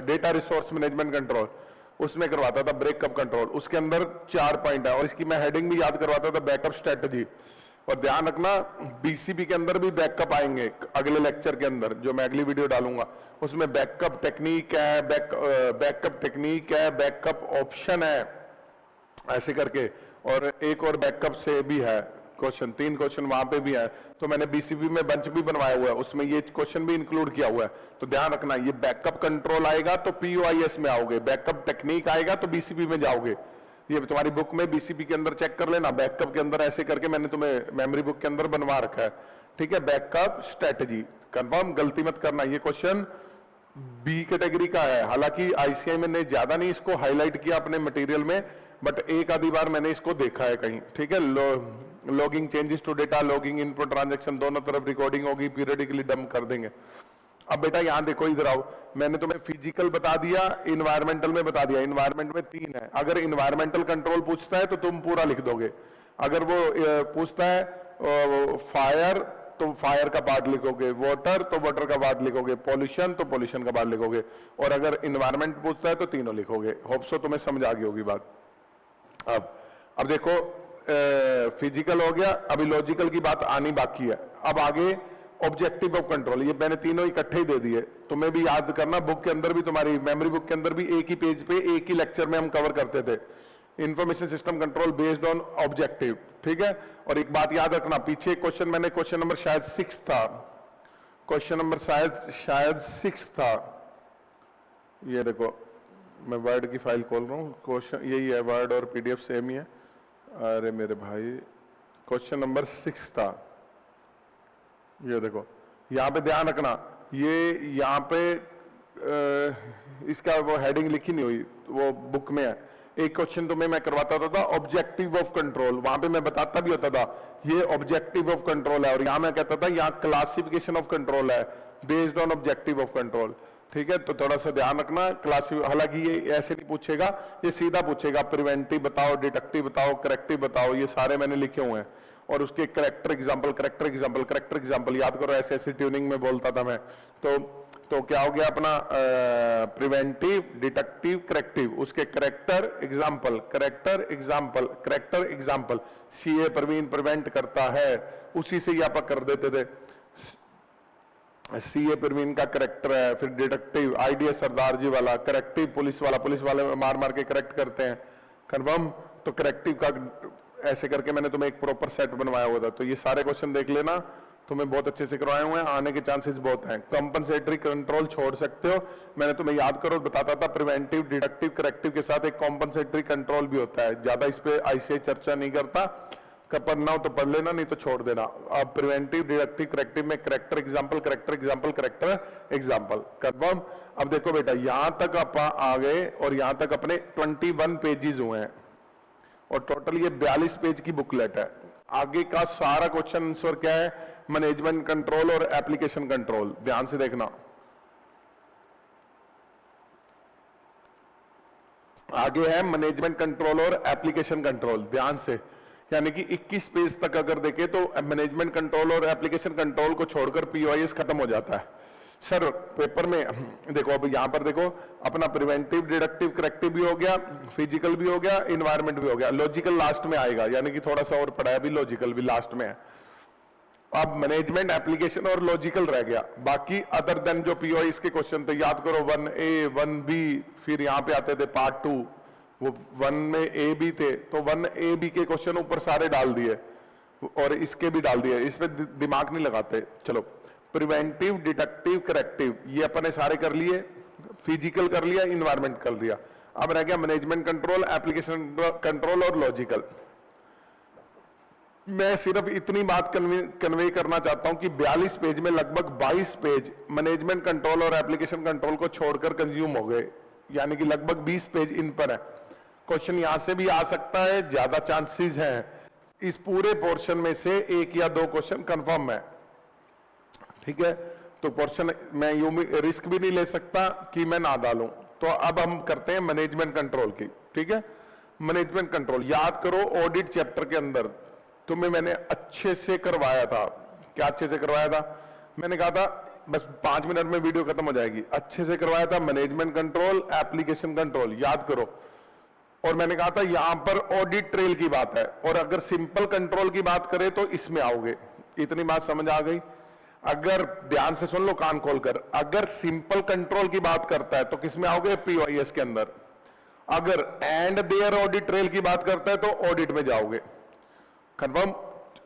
Speaker 1: डेटा रिसोर्स मैनेजमेंट कंट्रोल, उसमें करवाता था ब्रेकअप कंट्रोल, उसके अंदर 4 पॉइंट है, और इसकी मैं हेडिंग भी याद करवाता था बैकअप स्ट्रेटजी। और ध्यान रखना बीसीपी के अंदर भी बैकअप आएंगे अगले लेक्चर के अंदर, जो मैं अगली वीडियो डालूंगा, उसमें बैकअप टेक्निक है, बैकअप टेक्निक है, बैकअप ऑप्शन है, ऐसे करके, और एक और बैकअप से भी है क्वेश्चन, 3 क्वेश्चन वहां पे भी है, तो मैंने बीसीपी में बंच भी बनवाया हुआ है, उसमें ये क्वेश्चन भी इंक्लूड किया हुआ है, तो ध्यान रखना ये बैकअप कंट्रोल आएगा तो पीओआईएस में आओगे, बैकअप टेक्निक आएगा तो बीसीपी में जाओगे, ये तुम्हारी बुक में बीसीपी के अंदर चेक कर लेना, बैकअप के अंदर ऐसे करके मैंने तुम्हें मेमोरी बुक के अंदर बनवा रखा है, ठीक है। बैकअप स्ट्रेटजी कंफर्म, गलती मत करना, ये क्वेश्चन बी कैटेगरी का है, हालांकि आईसीआई में ज्यादा नहीं इसको हाईलाइट किया अपने मटेरियल में, बट एक आधी बार मैंने इसको देखा है कहीं, ठीक है। Logging changes to data, logging input transaction, दोनों तरफ रिकॉर्डिंग होगी, पीरियडिकली डंप कर देंगे। अब बेटा यहां देखो, इधर आओ, मैंने तुम्हें फिजिकल बता दिया, इन्वायरमेंटल में बता दिया, इन्वायरमेंट में 3 है, अगर इन्वायरमेंटल कंट्रोल पूछता है तो तुम पूरा लिख दोगे, अगर वो पूछता है फायर तो फायर का पार्ट लिखोगे, वाटर तो वाटर का पार्ट लिखोगे, पॉल्यूशन तो पॉल्यूशन का पार्ट लिखोगे, और अगर इन्वायरमेंट पूछता है तो तीनों लिखोगे। होप सो तुम्हें समझ आ गई होगी बात। अब देखो फिजिकल हो गया, अभी लॉजिकल की बात आनी बाकी है। अब आगे ऑब्जेक्टिव ऑफ कंट्रोल, ये मैंने तीनों इकट्ठे ही दे दिए, तुम्हें भी याद करना, बुक के अंदर भी, तुम्हारी मेमोरी बुक के अंदर भी एक ही पेज पे एक ही लेक्चर में हम कवर करते थे, information system control based on objective, ठीक है। और एक बात याद रखना, पीछे क्वेश्चन मैंने क्वेश्चन नंबर शायद 6 था, क्वेश्चन नंबर शायद 6 था, ये देखो मैं वर्ड की फाइल खोल रहा हूँ, क्वेश्चन यही है, वर्ड और पीडीएफ सेम ही है, अरे मेरे भाई क्वेश्चन नंबर 6 था, ये देखो, यहाँ पे ध्यान रखना, ये यहाँ पे इसका वो हेडिंग लिखी नहीं हुई, वो बुक में है। एक क्वेश्चन तुम्हें मैं करवाता था ऑब्जेक्टिव ऑफ कंट्रोल, वहां पे मैं बताता भी होता था ये ऑब्जेक्टिव ऑफ कंट्रोल है, और यहां मैं कहता था यहाँ क्लासिफिकेशन ऑफ कंट्रोल है based on objective of control, ठीक है। तो थोड़ा सा ध्यान रखना, हालांकि ये ऐसे नहीं पूछेगा, ये सीधा पूछेगा प्रिवेंटिव बताओ, डिटेक्टिव बताओ, करेक्टिव बताओ, ये सारे मैंने लिखे हुए हैं, और उसके character example, character example, character example याद करो, ऐसे ऐसे ट्यूनिंग में बोलता था मैं। तो क्या हो गया अपना प्रिवेंटिव, डिटेक्टिव, करेक्टिव, उसके character example, character example, character example, CA Praveen prevent करता है, उसी से ही आप कर देते थे, सीए प्रवीण का करेक्टर है, फिर डिटेक्टिव आईडीएस सरदार जी वाला, करेक्टिव पुलिस वाले मार मार के करेक्ट करते हैं, कन्फर्म। तो करेक्टिव का ऐसे करके मैंने तुम्हें एक प्रॉपर सेट बनवाया हुआ था, तो ये सारे क्वेश्चन देख लेना, तुम्हें बहुत अच्छे से करवाए हुए हैं, आने के चांसेस बहुत हैं। कंपनसेटरी कंट्रोल छोड़ सकते हो, मैंने तुम्हें याद करो बताता था, प्रिवेंटिव, डिटेक्टिव, करेक्टिव के साथ एक कंपनसेटरी कंट्रोल भी होता है, ज्यादा इस पे आईसीआई चर्चा नहीं करता, पढ़ना हो तो पढ़ लेना, नहीं तो छोड़ देना। अब प्रिवेंटिव, डिटेक्टिव, करेक्टिव में character example, character example, character example, confirm. अब देखो बेटा यहां तक आप आ गए, और यहां तक अपने 21 पेजेस हुए हैं, और टोटल ये 42 पेज की बुकलेट है। आगे का सारा क्वेश्चन आंसर क्या है, मैनेजमेंट कंट्रोल और एप्लीकेशन कंट्रोल, ध्यान से देखना। आगे है मैनेजमेंट कंट्रोल और एप्लीकेशन कंट्रोल, ध्यान से, यानी कि 21 पेज तक अगर देखें तो मैनेजमेंट कंट्रोल और एप्लीकेशन कंट्रोल को छोड़कर पीओआईएस खत्म हो जाता है। सर पेपर में देखो, अब यहां पर देखो अपना प्रिवेंटिव, डिडक्टिव, करेक्टिव भी हो गया, फिजिकल भी हो गया, इन्वायरमेंट भी हो गया, लॉजिकल लास्ट में आएगा, यानी कि थोड़ा सा और पड़ा है, अभी लॉजिकल भी लास्ट में है। अब मैनेजमेंट, एप्लीकेशन और लॉजिकल रह गया, बाकी अदर देन जो पीओआईएस के क्वेश्चन थे याद करो, 1A 1B, फिर यहां पे आते थे पार्ट 2, वो 1 में ए बी थे तो 1 ए बी के क्वेश्चन ऊपर सारे डाल दिए और इसके भी डाल दिए, इसमें दिमाग नहीं लगाते। चलो, प्रिवेंटिव, डिटेक्टिव, करेक्टिव ये अपने सारे कर लिए, फिजिकल कर लिया, इन्वायरमेंट कर लिया। अब रह गया मैनेजमेंट कंट्रोल, एप्लीकेशन कंट्रोल और लॉजिकल। मैं सिर्फ इतनी बात कन्वे करना चाहता हूं कि 42 पेज में लगभग 22 पेज मैनेजमेंट कंट्रोल और एप्लीकेशन कंट्रोल को छोड़कर कंज्यूम हो गए, यानी कि लगभग 20 पेज इन पर है। क्वेश्चन यहां से भी आ सकता है, ज्यादा चांसेस हैं। इस पूरे पोर्शन में से 1 या 2 क्वेश्चन कंफर्म है, ठीक है। तो पोर्शन मैं यूं रिस्क भी नहीं ले सकता कि मैं ना डालूं। तो अब हम करते हैं मैनेजमेंट कंट्रोल की, ठीक है। मैनेजमेंट कंट्रोल याद करो, ऑडिट चैप्टर के अंदर तुम्हें मैंने अच्छे से करवाया था। क्या अच्छे से करवाया था? मैंने कहा था बस 5 मिनट में वीडियो खत्म हो जाएगी। अच्छे से करवाया था मैनेजमेंट कंट्रोल, एप्लीकेशन कंट्रोल, याद करो। और मैंने कहा था यहां पर ऑडिट ट्रेल की बात है, और अगर सिंपल कंट्रोल की बात करें तो इसमें आओगे। इतनी बात समझ आ गई? अगर ध्यान से सुन लो कान खोलकर, अगर सिंपल कंट्रोल की बात करता है तो किसमें आओगे? पीओआईएस के अंदर। अगर एंड देयर ऑडिट ट्रेल की बात करता है तो ऑडिट में जाओगे। कंफर्म?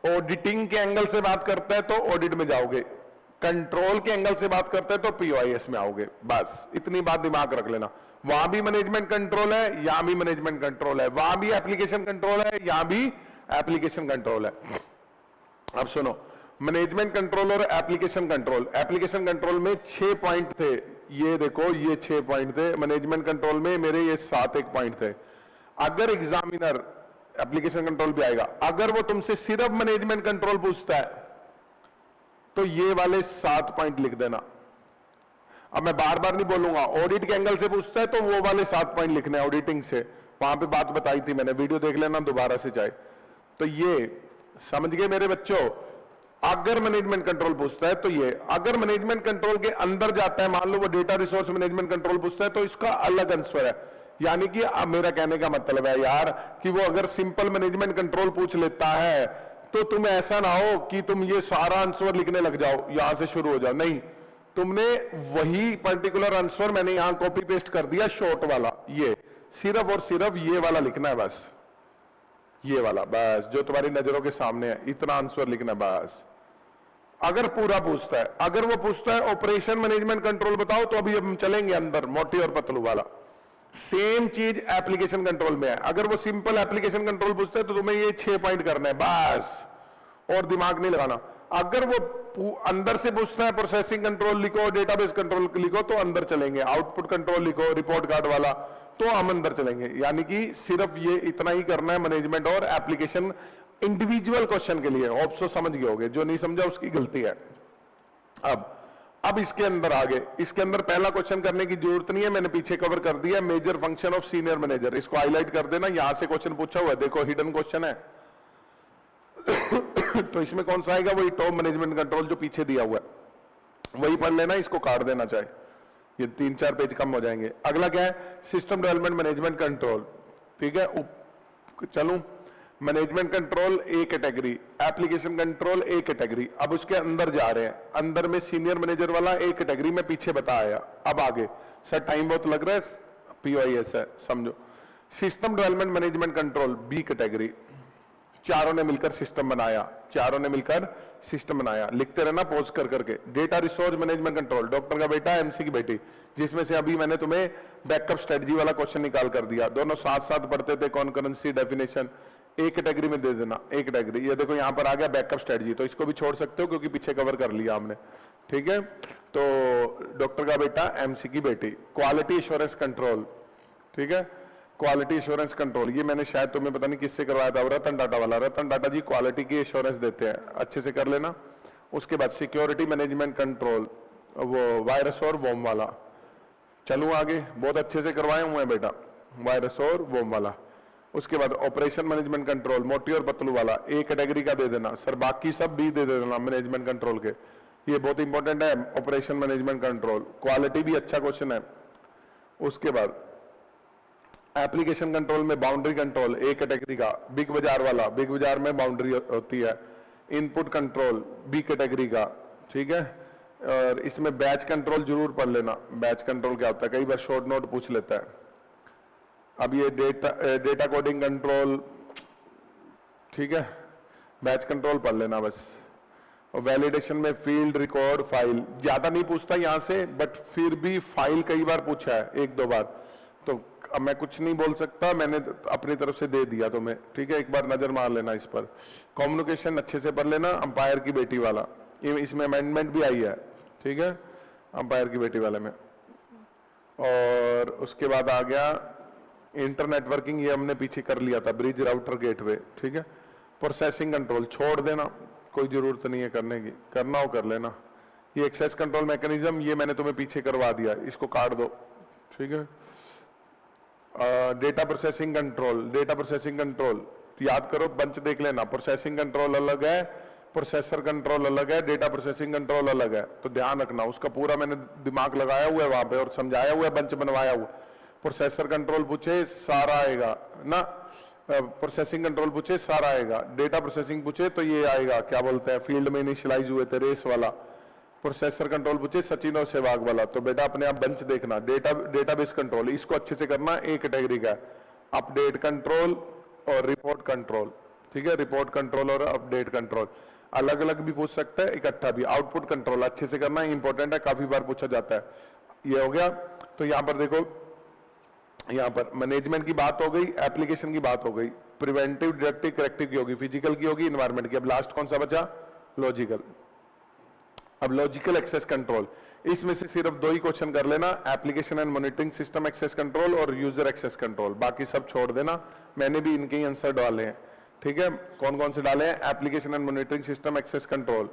Speaker 1: ऑडिटिंग के एंगल से बात करता है तो ऑडिट में जाओगे, कंट्रोल के एंगल से बात करता है तो पीओआईएस में आओगे। बस इतनी बात दिमाग रख लेना। वहां भी मैनेजमेंट कंट्रोल है, यहां भी मैनेजमेंट कंट्रोल है, वहां भी एप्लीकेशन कंट्रोल है, यहां भी एप्लीकेशन कंट्रोल है। अब सुनो, मैनेजमेंट कंट्रोल और एप्लीकेशन कंट्रोल। एप्लीकेशन कंट्रोल में 6 पॉइंट थे, ये देखो ये 6 पॉइंट थे। मैनेजमेंट कंट्रोल में मेरे ये 7 पॉइंट थे। अगर एग्जामिनर, एप्लीकेशन कंट्रोल भी आएगा, अगर वो तुमसे सिर्फ मैनेजमेंट कंट्रोल पूछता है तो ये वाले 7 पॉइंट लिख देना। अब मैं बार बार नहीं बोलूंगा, ऑडिट के एंगल से पूछता है तो वो वाले 7 पॉइंट लिखने हैं ऑडिटिंग से। वहां पे बात बताई थी मैंने, वीडियो देख लेना दोबारा से चाहे। तो ये समझ गए मेरे बच्चों? अगर मैनेजमेंट कंट्रोल पूछता है तो ये, अगर मैनेजमेंट कंट्रोल के अंदर जाता है, मान लो वो डेटा रिसोर्स मैनेजमेंट कंट्रोल पूछता है तो इसका अलग आंसर है। यानी कि अब मेरा कहने का मतलब है यार कि वो अगर सिंपल मैनेजमेंट कंट्रोल पूछ लेता है तो तुम ऐसा ना हो कि तुम ये सारा आंसर लिखने लग जाओ, यहां से शुरू हो जाओ। नहीं, तुमने वही पर्टिकुलर आंसर मैंने यहां कॉपी पेस्ट कर दिया, शॉर्ट वाला, ये सिर्फ और सिर्फ ये वाला लिखना है बस, ये वाला बस जो तुम्हारी नजरों के सामने है, इतना आंसर लिखना है बस। अगर पूरा पूछता है, अगर वो पूछता है ऑपरेशन मैनेजमेंट कंट्रोल बताओ, तो अभी हम चलेंगे अंदर मोटी और पतलू वाला। सेम चीज एप्लीकेशन कंट्रोल में है। अगर वो सिंपल एप्लीकेशन कंट्रोल पूछता है तो तुम्हें ये 6 पॉइंट करना है बस, और दिमाग नहीं लगाना। अगर वो अंदर से पूछता है प्रोसेसिंग कंट्रोल लिखो, डेटाबेस कंट्रोल लिखो, तो अंदर चलेंगे। आउटपुट कंट्रोल लिखो, रिपोर्ट कार्ड वाला, तो हम अंदर चलेंगे। यानी कि सिर्फ ये इतना ही करना है मैनेजमेंट और एप्लीकेशन इंडिविजुअल क्वेश्चन के लिए। होप सो समझ गए होगे, जो नहीं समझा उसकी गलती है। अब इसके अंदर आगे, इसके अंदर पहला क्वेश्चन करने की जरूरत नहीं है, मैंने पीछे कवर कर दिया। Major function of senior manager, इसको हाईलाइट कर देना, यहां से क्वेश्चन पूछा हुआ है, देखो हिडन क्वेश्चन है। तो इसमें कौन सा आएगा? वही टॉप मैनेजमेंट कंट्रोल जो पीछे दिया हुआ है, वही पढ़ लेना, इसको काट देना चाहे, ये 3-4 पेज कम हो जाएंगे। अगला क्या है? सिस्टम डेवलपमेंट मैनेजमेंट कंट्रोल, ठीक है। चलूं, management control A category, application control A category. अब उसके अंदर जा रहे हैं, अंदर में सीनियर मैनेजर वाला ए कैटेगरी में पीछे बताया। अब आगे सर टाइम बहुत लग रहा है, पीओआईएस है समझो। System development management control B category, चारों ने मिलकर सिस्टम बनाया, चारों ने मिलकर सिस्टम बनाया। लिखते रहना पॉज कर करके। Data resource management control, doctor का बेटा एमसी की बेटी, जिसमें से अभी मैंने तुम्हें बैकअप स्ट्रेटजी वाला क्वेश्चन निकाल कर दिया। दोनों साथ साथ पढ़ते थे, कॉन्करेंसी डेफिनेशन एक कैटेगरी में दे देना, एक कैटेगरी। ये देखो यहां पर आ गया बैकअप स्ट्रेटजी, तो इसको भी छोड़ सकते हो क्योंकि पीछे कवर कर लिया हमने, ठीक है। तो डॉक्टर का बेटा एमसी की बेटी, क्वालिटी एश्योरेंस कंट्रोल, ठीक है। क्वालिटी एश्योरेंस कंट्रोल ये मैंने शायद तुम्हें पता नहीं किससे करवाया था, रतन टाटा वाला। रतन टाटा जी क्वालिटी की एश्योरेंस देते हैं, अच्छे से कर लेना। उसके बाद सिक्योरिटी मैनेजमेंट कंट्रोल, वो वायरस और वोम वाला। चलूं आगे, बहुत अच्छे से करवाए हुए हैं बेटा, वायरस और वोम वाला। उसके बाद ऑपरेशन मैनेजमेंट कंट्रोल, मोटी और पतलू वाला, ए कैटेगरी का दे देना सर, बाकी सब बी दे देना मैनेजमेंट कंट्रोल के। ये बहुत इंपॉर्टेंट है, ऑपरेशन मैनेजमेंट कंट्रोल। क्वालिटी भी अच्छा क्वेश्चन है। उसके बाद एप्लीकेशन कंट्रोल में बाउंड्री कंट्रोल ए कैटेगरी का, बिग बाजार वाला, बिग बाजार में बाउंड्री होती है। इनपुट कंट्रोल बी कैटेगरी का, ठीक है। और इसमें बैच कंट्रोल जरूर पढ़ लेना, बैच कंट्रोल क्या होता है, कई बार शॉर्ट नोट पूछ लेता है। अब ये डेटा कोडिंग कंट्रोल, ठीक है, बैच कंट्रोल पढ़ लेना बस। और वैलिडेशन में फील्ड, रिकॉर्ड, फाइल ज्यादा नहीं पूछता यहां से, बट फिर भी फाइल कई बार पूछा है, 1-2 बार, तो अब मैं कुछ नहीं बोल सकता, मैंने अपनी तरफ से दे दिया तुम्हें, ठीक है, एक बार नजर मार लेना इस पर। कम्युनिकेशन अच्छे से पढ़ लेना, अंपायर की बेटी वाला, इसमें अमेंडमेंट भी आई है, ठीक है, अंपायर की बेटी वाले में। और उसके बाद आ गया इंटरनेटवर्किंग, ये हमने पीछे कर लिया था, ब्रिज, राउटर, गेटवे, ठीक है। प्रोसेसिंग कंट्रोल छोड़ देना, कोई जरूरत नहीं है करने की, करना हो कर लेना। ये एक्सेस कंट्रोल मैकेनिज्म, ये मैंने तुम्हें पीछे करवा दिया, इसको काट दो, ठीक है। Data processing control, data processing control याद करो, बंच देख लेना, प्रोसेसिंग कंट्रोल अलग है, प्रोसेसर कंट्रोल अलग है, डेटा प्रोसेसिंग कंट्रोल अलग है, तो ध्यान रखना, उसका पूरा मैंने दिमाग लगाया हुआ है वहां पे और समझाया हुआ है, बंच बनवाया हुआ। प्रोसेसर कंट्रोल पूछे सारा आएगा ना, प्रोसेसिंग कंट्रोल पूछे सारा आएगा, डेटा प्रोसेसिंग पूछे तो ये आएगा, क्या बोलते हैं, फील्ड में इनिशियलाइज हुए थे, रेस वाला। प्रोसेसर कंट्रोल पूछे सचिन और सहवाग वाला, तो बेटा अपने आप बेंच देखना। डेटाबेस कंट्रोल, इसको अच्छे से करना, एक कैटेगरी का, अपडेट कंट्रोल और रिपोर्ट कंट्रोल, ठीक है, रिपोर्ट कंट्रोल और अपडेट कंट्रोल अलग अलग भी पूछ सकता है, इकट्ठा भी। आउटपुट कंट्रोल अच्छे से करना, इंपॉर्टेंट है, काफी बार पूछा जाता है। ये हो गया, तो यहां पर देखो, यहां पर मैनेजमेंट की बात हो गई, एप्लीकेशन की बात हो गई, प्रिवेंटिव, डिडक्टिव, करेक्टिव की होगी, फिजिकल की होगी, इन्वायरमेंट की। अब लास्ट कौन सा बचा, लॉजिकल। अब लॉजिकल एक्सेस कंट्रोल, इसमें से सिर्फ 2 ही क्वेश्चन कर लेना, application and monitoring system access control और यूजर एक्सेस कंट्रोल, बाकी सब छोड़ देना, मैंने भी इनके ही आंसर डाले हैं, ठीक है। कौन कौन से डाले हैं, application and monitoring system access control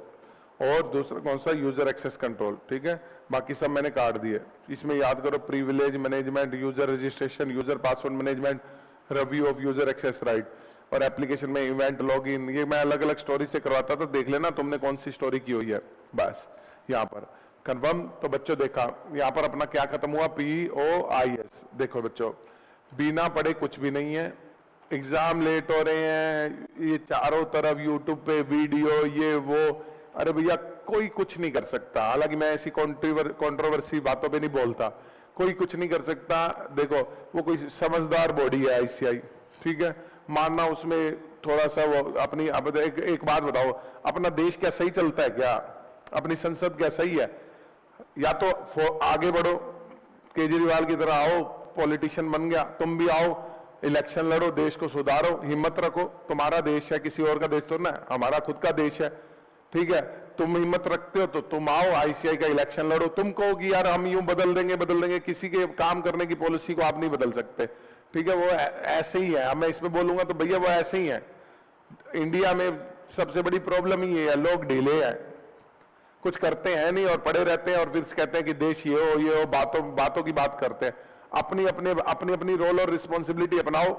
Speaker 1: और दूसरा कौन सा, यूजर एक्सेस कंट्रोल, ठीक है, बाकी सब मैंने काट दिए। इसमें याद करो, privilege management, user registration, user password management, review of user access right, और एप्लीकेशन में इवेंट लॉगिन, ये मैं अलग अलग स्टोरी से करवाता था, देख लेना तुमने कौन सी स्टोरी की हुई है, बस यहाँ पर कंफर्म। तो बच्चों देखा यहाँ पर अपना क्या खत्म हुआ, POIS। देखो बच्चों, बिना पढ़े कुछ भी नहीं है, एग्जाम लेट हो रहे हैं, ये चारों तरफ यूट्यूब पे वीडियो, ये वो, अरे भैया कोई कुछ नहीं कर सकता। हालांकि मैं ऐसी कंट्रोवर्सी बातों पे नहीं बोलता, कोई कुछ नहीं कर सकता। देखो वो कोई समझदार बॉडी है ICI, ठीक है, मानना उसमें थोड़ा सा वो अपनी, अब एक बात बताओ, अपना देश क्या सही चलता है क्या, अपनी संसद क्या सही है, या तो आगे बढ़ो, केजरीवाल की तरह आओ, पॉलिटिशियन बन गया, तुम भी आओ, इलेक्शन लड़ो, देश को सुधारो, हिम्मत रखो, तुम्हारा देश है, किसी और का देश तो ना, हमारा खुद का देश है, ठीक है। तुम हिम्मत रखते हो तो तुम आओ, ICI का इलेक्शन लड़ो। तुम कहो कि यार हम यूं बदल देंगे, किसी के काम करने की पॉलिसी को आप नहीं बदल सकते, ठीक है, वो ऐसे ही है। अब मैं इसमें बोलूंगा तो भैया वो ऐसे ही है। इंडिया में सबसे बड़ी प्रॉब्लम ही है, लोग ढीले हैं, कुछ करते हैं नहीं और पड़े रहते हैं, और फिर कहते हैं कि देश ये हो, बातों की बात करते हैं। अपनी अपनी रोल और रिस्पॉन्सिबिलिटी अपनाओ,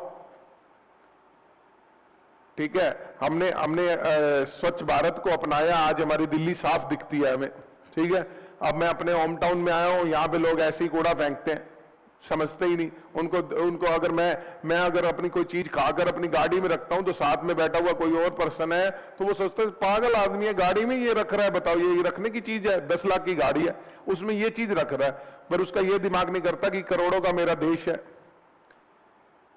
Speaker 1: ठीक है। हमने स्वच्छ भारत को अपनाया, आज हमारी दिल्ली साफ दिखती है हमें, ठीक है। अब मैं अपने होम टाउन में आया हूं, यहाँ पे लोग ऐसे ही कूड़ा फेंकते हैं, समझते ही नहीं। उनको अगर मैं अगर अपनी कोई चीज खाकर अपनी गाड़ी में रखता हूं, तो साथ में बैठा हुआ कोई और पर्सन है तो वो सोचते हैं पागल आदमी है, गाड़ी में ये रख रहा है, बताओ ये रखने की चीज है, 10 लाख की गाड़ी है, उसमें ये चीज रख रहा है। पर उसका ये दिमाग नहीं करता कि करोड़ों का मेरा देश है,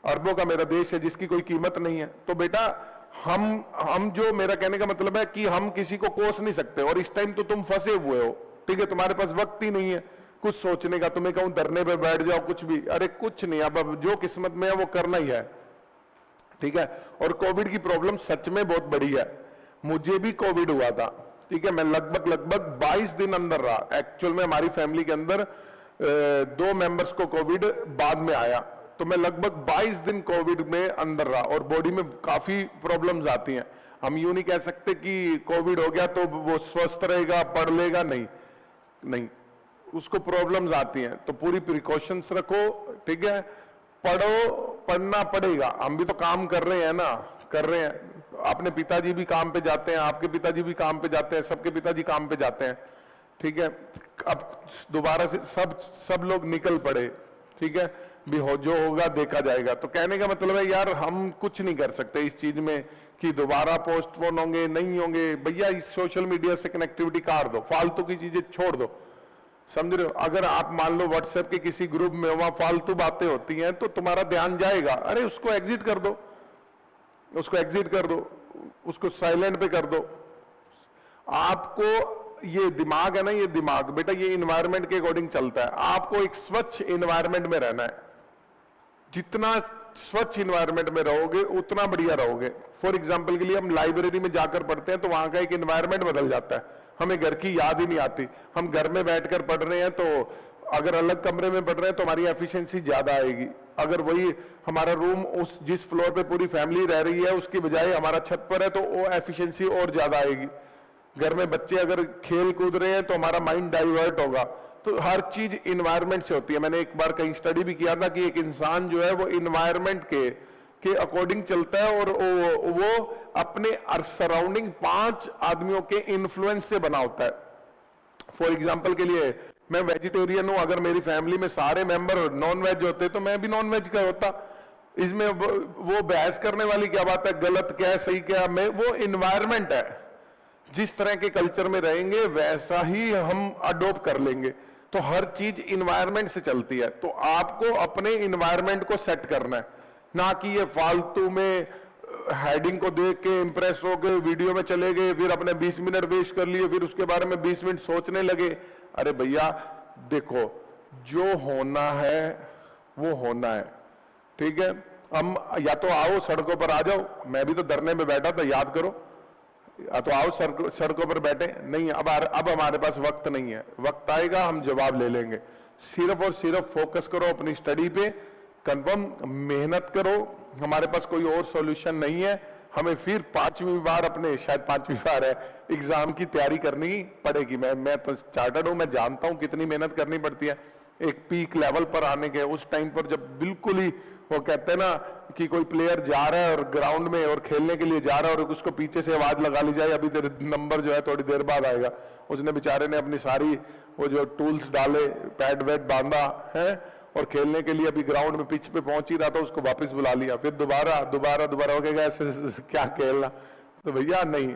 Speaker 1: अरबों का मेरा देश है, जिसकी कोई कीमत नहीं है। तो बेटा हम जो, मेरा कहने का मतलब है कि हम किसी को कोस नहीं सकते, और इस टाइम तो तुम फंसे हुए हो, ठीक है, तुम्हारे पास वक्त ही नहीं है कुछ सोचने का। तुम्हें कहूं धरने पे बैठ जाओ, कुछ भी, अरे कुछ नहीं, अब जो किस्मत में है वो करना ही है, ठीक है। और कोविड की प्रॉब्लम सच में बहुत बड़ी है, मुझे भी कोविड हुआ था, ठीक है, मैं लगभग 22 दिन अंदर रहा। एक्चुअल में हमारी फैमिली के अंदर 2 मेंबर्स को कोविड बाद में आया, तो मैं लगभग 22 दिन कोविड में अंदर रहा, और बॉडी में काफी प्रॉब्लम्स आती हैं। हम यूं नहीं कह सकते कि कोविड हो गया तो वो स्वस्थ रहेगा, पढ़ लेगा, नहीं, उसको प्रॉब्लम्स आती हैं। तो पूरी प्रिकॉशंस रखो, ठीक है, पढ़ना पड़ेगा। हम भी तो काम कर रहे हैं ना, कर रहे हैं, अपने पिताजी भी काम पे जाते हैं, आपके पिताजी भी काम पे जाते हैं, सबके पिताजी काम पे जाते हैं, ठीक है। अब दोबारा से सब लोग निकल पड़े, ठीक है, भी जो होगा देखा जाएगा। तो कहने का मतलब है यार हम कुछ नहीं कर सकते इस चीज में कि दोबारा पोस्टपोन होंगे, नहीं होंगे। भैया इस सोशल मीडिया से कनेक्टिविटी काट दो, फालतू की चीजें छोड़ दो, समझ रहे हो? अगर आप मान लो व्हाट्सएप के किसी ग्रुप में वहां फालतू बातें होती हैं तो तुम्हारा ध्यान जाएगा, अरे उसको एग्जिट कर दो, उसको एग्जिट कर दो, उसको साइलेंट पे कर दो। आपको ये दिमाग है ना, ये दिमाग बेटा ये इन्वायरमेंट के अकॉर्डिंग चलता है। आपको एक स्वच्छ इन्वायरमेंट में रहना है, जितना स्वच्छ इन्वायरमेंट में रहोगे उतना बढ़िया रहोगे। फॉर एग्जाम्पल के लिए हम लाइब्रेरी में जाकर पढ़ते हैं तो वहां का एक इन्वायरमेंट बदल जाता है, हमें घर की याद ही नहीं आती। हम घर में बैठकर पढ़ रहे हैं तो अगर अलग कमरे में पढ़ रहे हैं तो हमारी एफिशिएंसी ज्यादा आएगी। अगर वही हमारा रूम उस जिस फ्लोर पे पूरी फैमिली रह रही है उसकी बजाय हमारा छत पर है तो वो एफिशिएंसी और ज्यादा आएगी। घर में बच्चे अगर खेल कूद रहे हैं तो हमारा माइंड डाइवर्ट होगा। तो हर चीज इन्वायरमेंट से होती है। मैंने एक बार कहीं स्टडी भी किया था कि एक इंसान जो है वो इन्वायरमेंट के अकॉर्डिंग चलता है और वो अपने सराउंडिंग 5 आदमियों के इन्फ्लुएंस से बना होता है। फॉर एग्जाम्पल के लिए मैं वेजिटेरियन हूं, अगर मेरी फैमिली में सारे मेंबर नॉन वेज होते तो मैं भी नॉन वेज का होता। इसमें वो बहस करने वाली क्या बात है, गलत क्या है सही क्या है, वो इन्वायरमेंट है। जिस तरह के कल्चर में रहेंगे वैसा ही हम अडॉप्ट कर लेंगे। तो हर चीज इन्वायरमेंट से चलती है। तो आपको अपने इन्वायरमेंट को सेट करना है, ना कि ये फालतू में हेडिंग को देख के इंप्रेस हो गए, वीडियो में चले गए, फिर अपने 20 मिनट वेस्ट कर लिए, फिर उसके बारे में 20 मिनट सोचने लगे। अरे भैया देखो, जो होना है वो होना है, ठीक है। हम या तो आओ सड़कों पर आ जाओ, मैं भी तो धरने में बैठा था, याद करो। तो आओ सड़कों पर बैठे नहीं, अब हमारे पास वक्त नहीं है, वक्त आएगा हम जवाब ले लेंगे। सिर्फ और सिर्फ फोकस करो अपनी स्टडी पे, कंफर्म मेहनत करो। हमारे पास कोई और सॉल्यूशन नहीं है, हमें फिर 5वीं बार अपने शायद 5वीं बार है एग्जाम की तैयारी करनी पड़ेगी। मैं तो चार्टर्ड हूं, मैं जानता हूं कितनी मेहनत करनी पड़ती है एक पीक लेवल पर आने के। उस टाइम पर जब बिल्कुल ही वो कहते हैं ना कि कोई प्लेयर जा रहा है और ग्राउंड में और खेलने के लिए जा रहा है और उसको पीछे से आवाज लगा ली जाए अभी तेरे नंबर जो है थोड़ी देर बाद आएगा, उसने बेचारे ने अपनी सारी वो जो टूल्स डाले, पैड वैड बांधा है और खेलने के लिए अभी ग्राउंड में पिच पे पहुंच ही रहा था, उसको वापस बुला लिया, फिर दोबारा हो गया ऐसे क्या खेलना। तो भैया नहीं,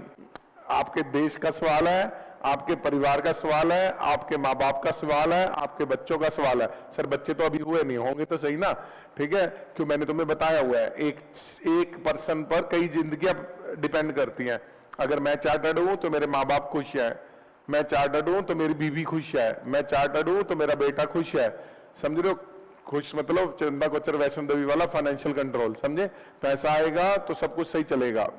Speaker 1: आपके देश का सवाल है, आपके परिवार का सवाल है, आपके माँ बाप का सवाल है, आपके बच्चों का सवाल है। सर बच्चे तो अभी हुए नहीं, होंगे तो सही ना, ठीक है। क्यों, मैंने तुम्हें बताया हुआ है एक पर्सन पर कई जिंदगियां डिपेंड करती हैं। अगर मैं चार्टर्ड हूं तो मेरे माँ बाप खुश है, मैं चार्टर्ड हूं तो मेरी बीवी खुश है, मैं चार्टर्ड हूं तो मेरा बेटा खुश है। समझ रहे हो, खुश मतलब चंदा कोचर वैष्णो देवी वाला फाइनेंशियल कंट्रोल, समझे। पैसा आएगा तो सब कुछ सही चलेगा,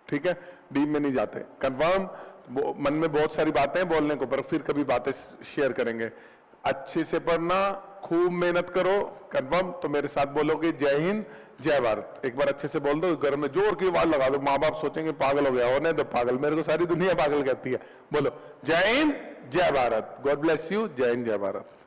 Speaker 1: ठीक है, डीप में नहीं जाते। कंफर्म, मन में बहुत सारी बातें बोलने को, पर फिर कभी बातें शेयर करेंगे। अच्छे से पढ़ना, खूब मेहनत करो, कंफर्म। तो मेरे साथ बोलोगे जय हिंद जय भारत, एक बार अच्छे से बोल दो, घर में जोर की आवाज लगा दो, माँ बाप सोचेंगे पागल हो गया, होने दो पागल, मेरे को सारी दुनिया पागल कहती है। बोलो जय हिंद जय भारत, गॉड ब्लेस यू, जय हिंद जय भारत।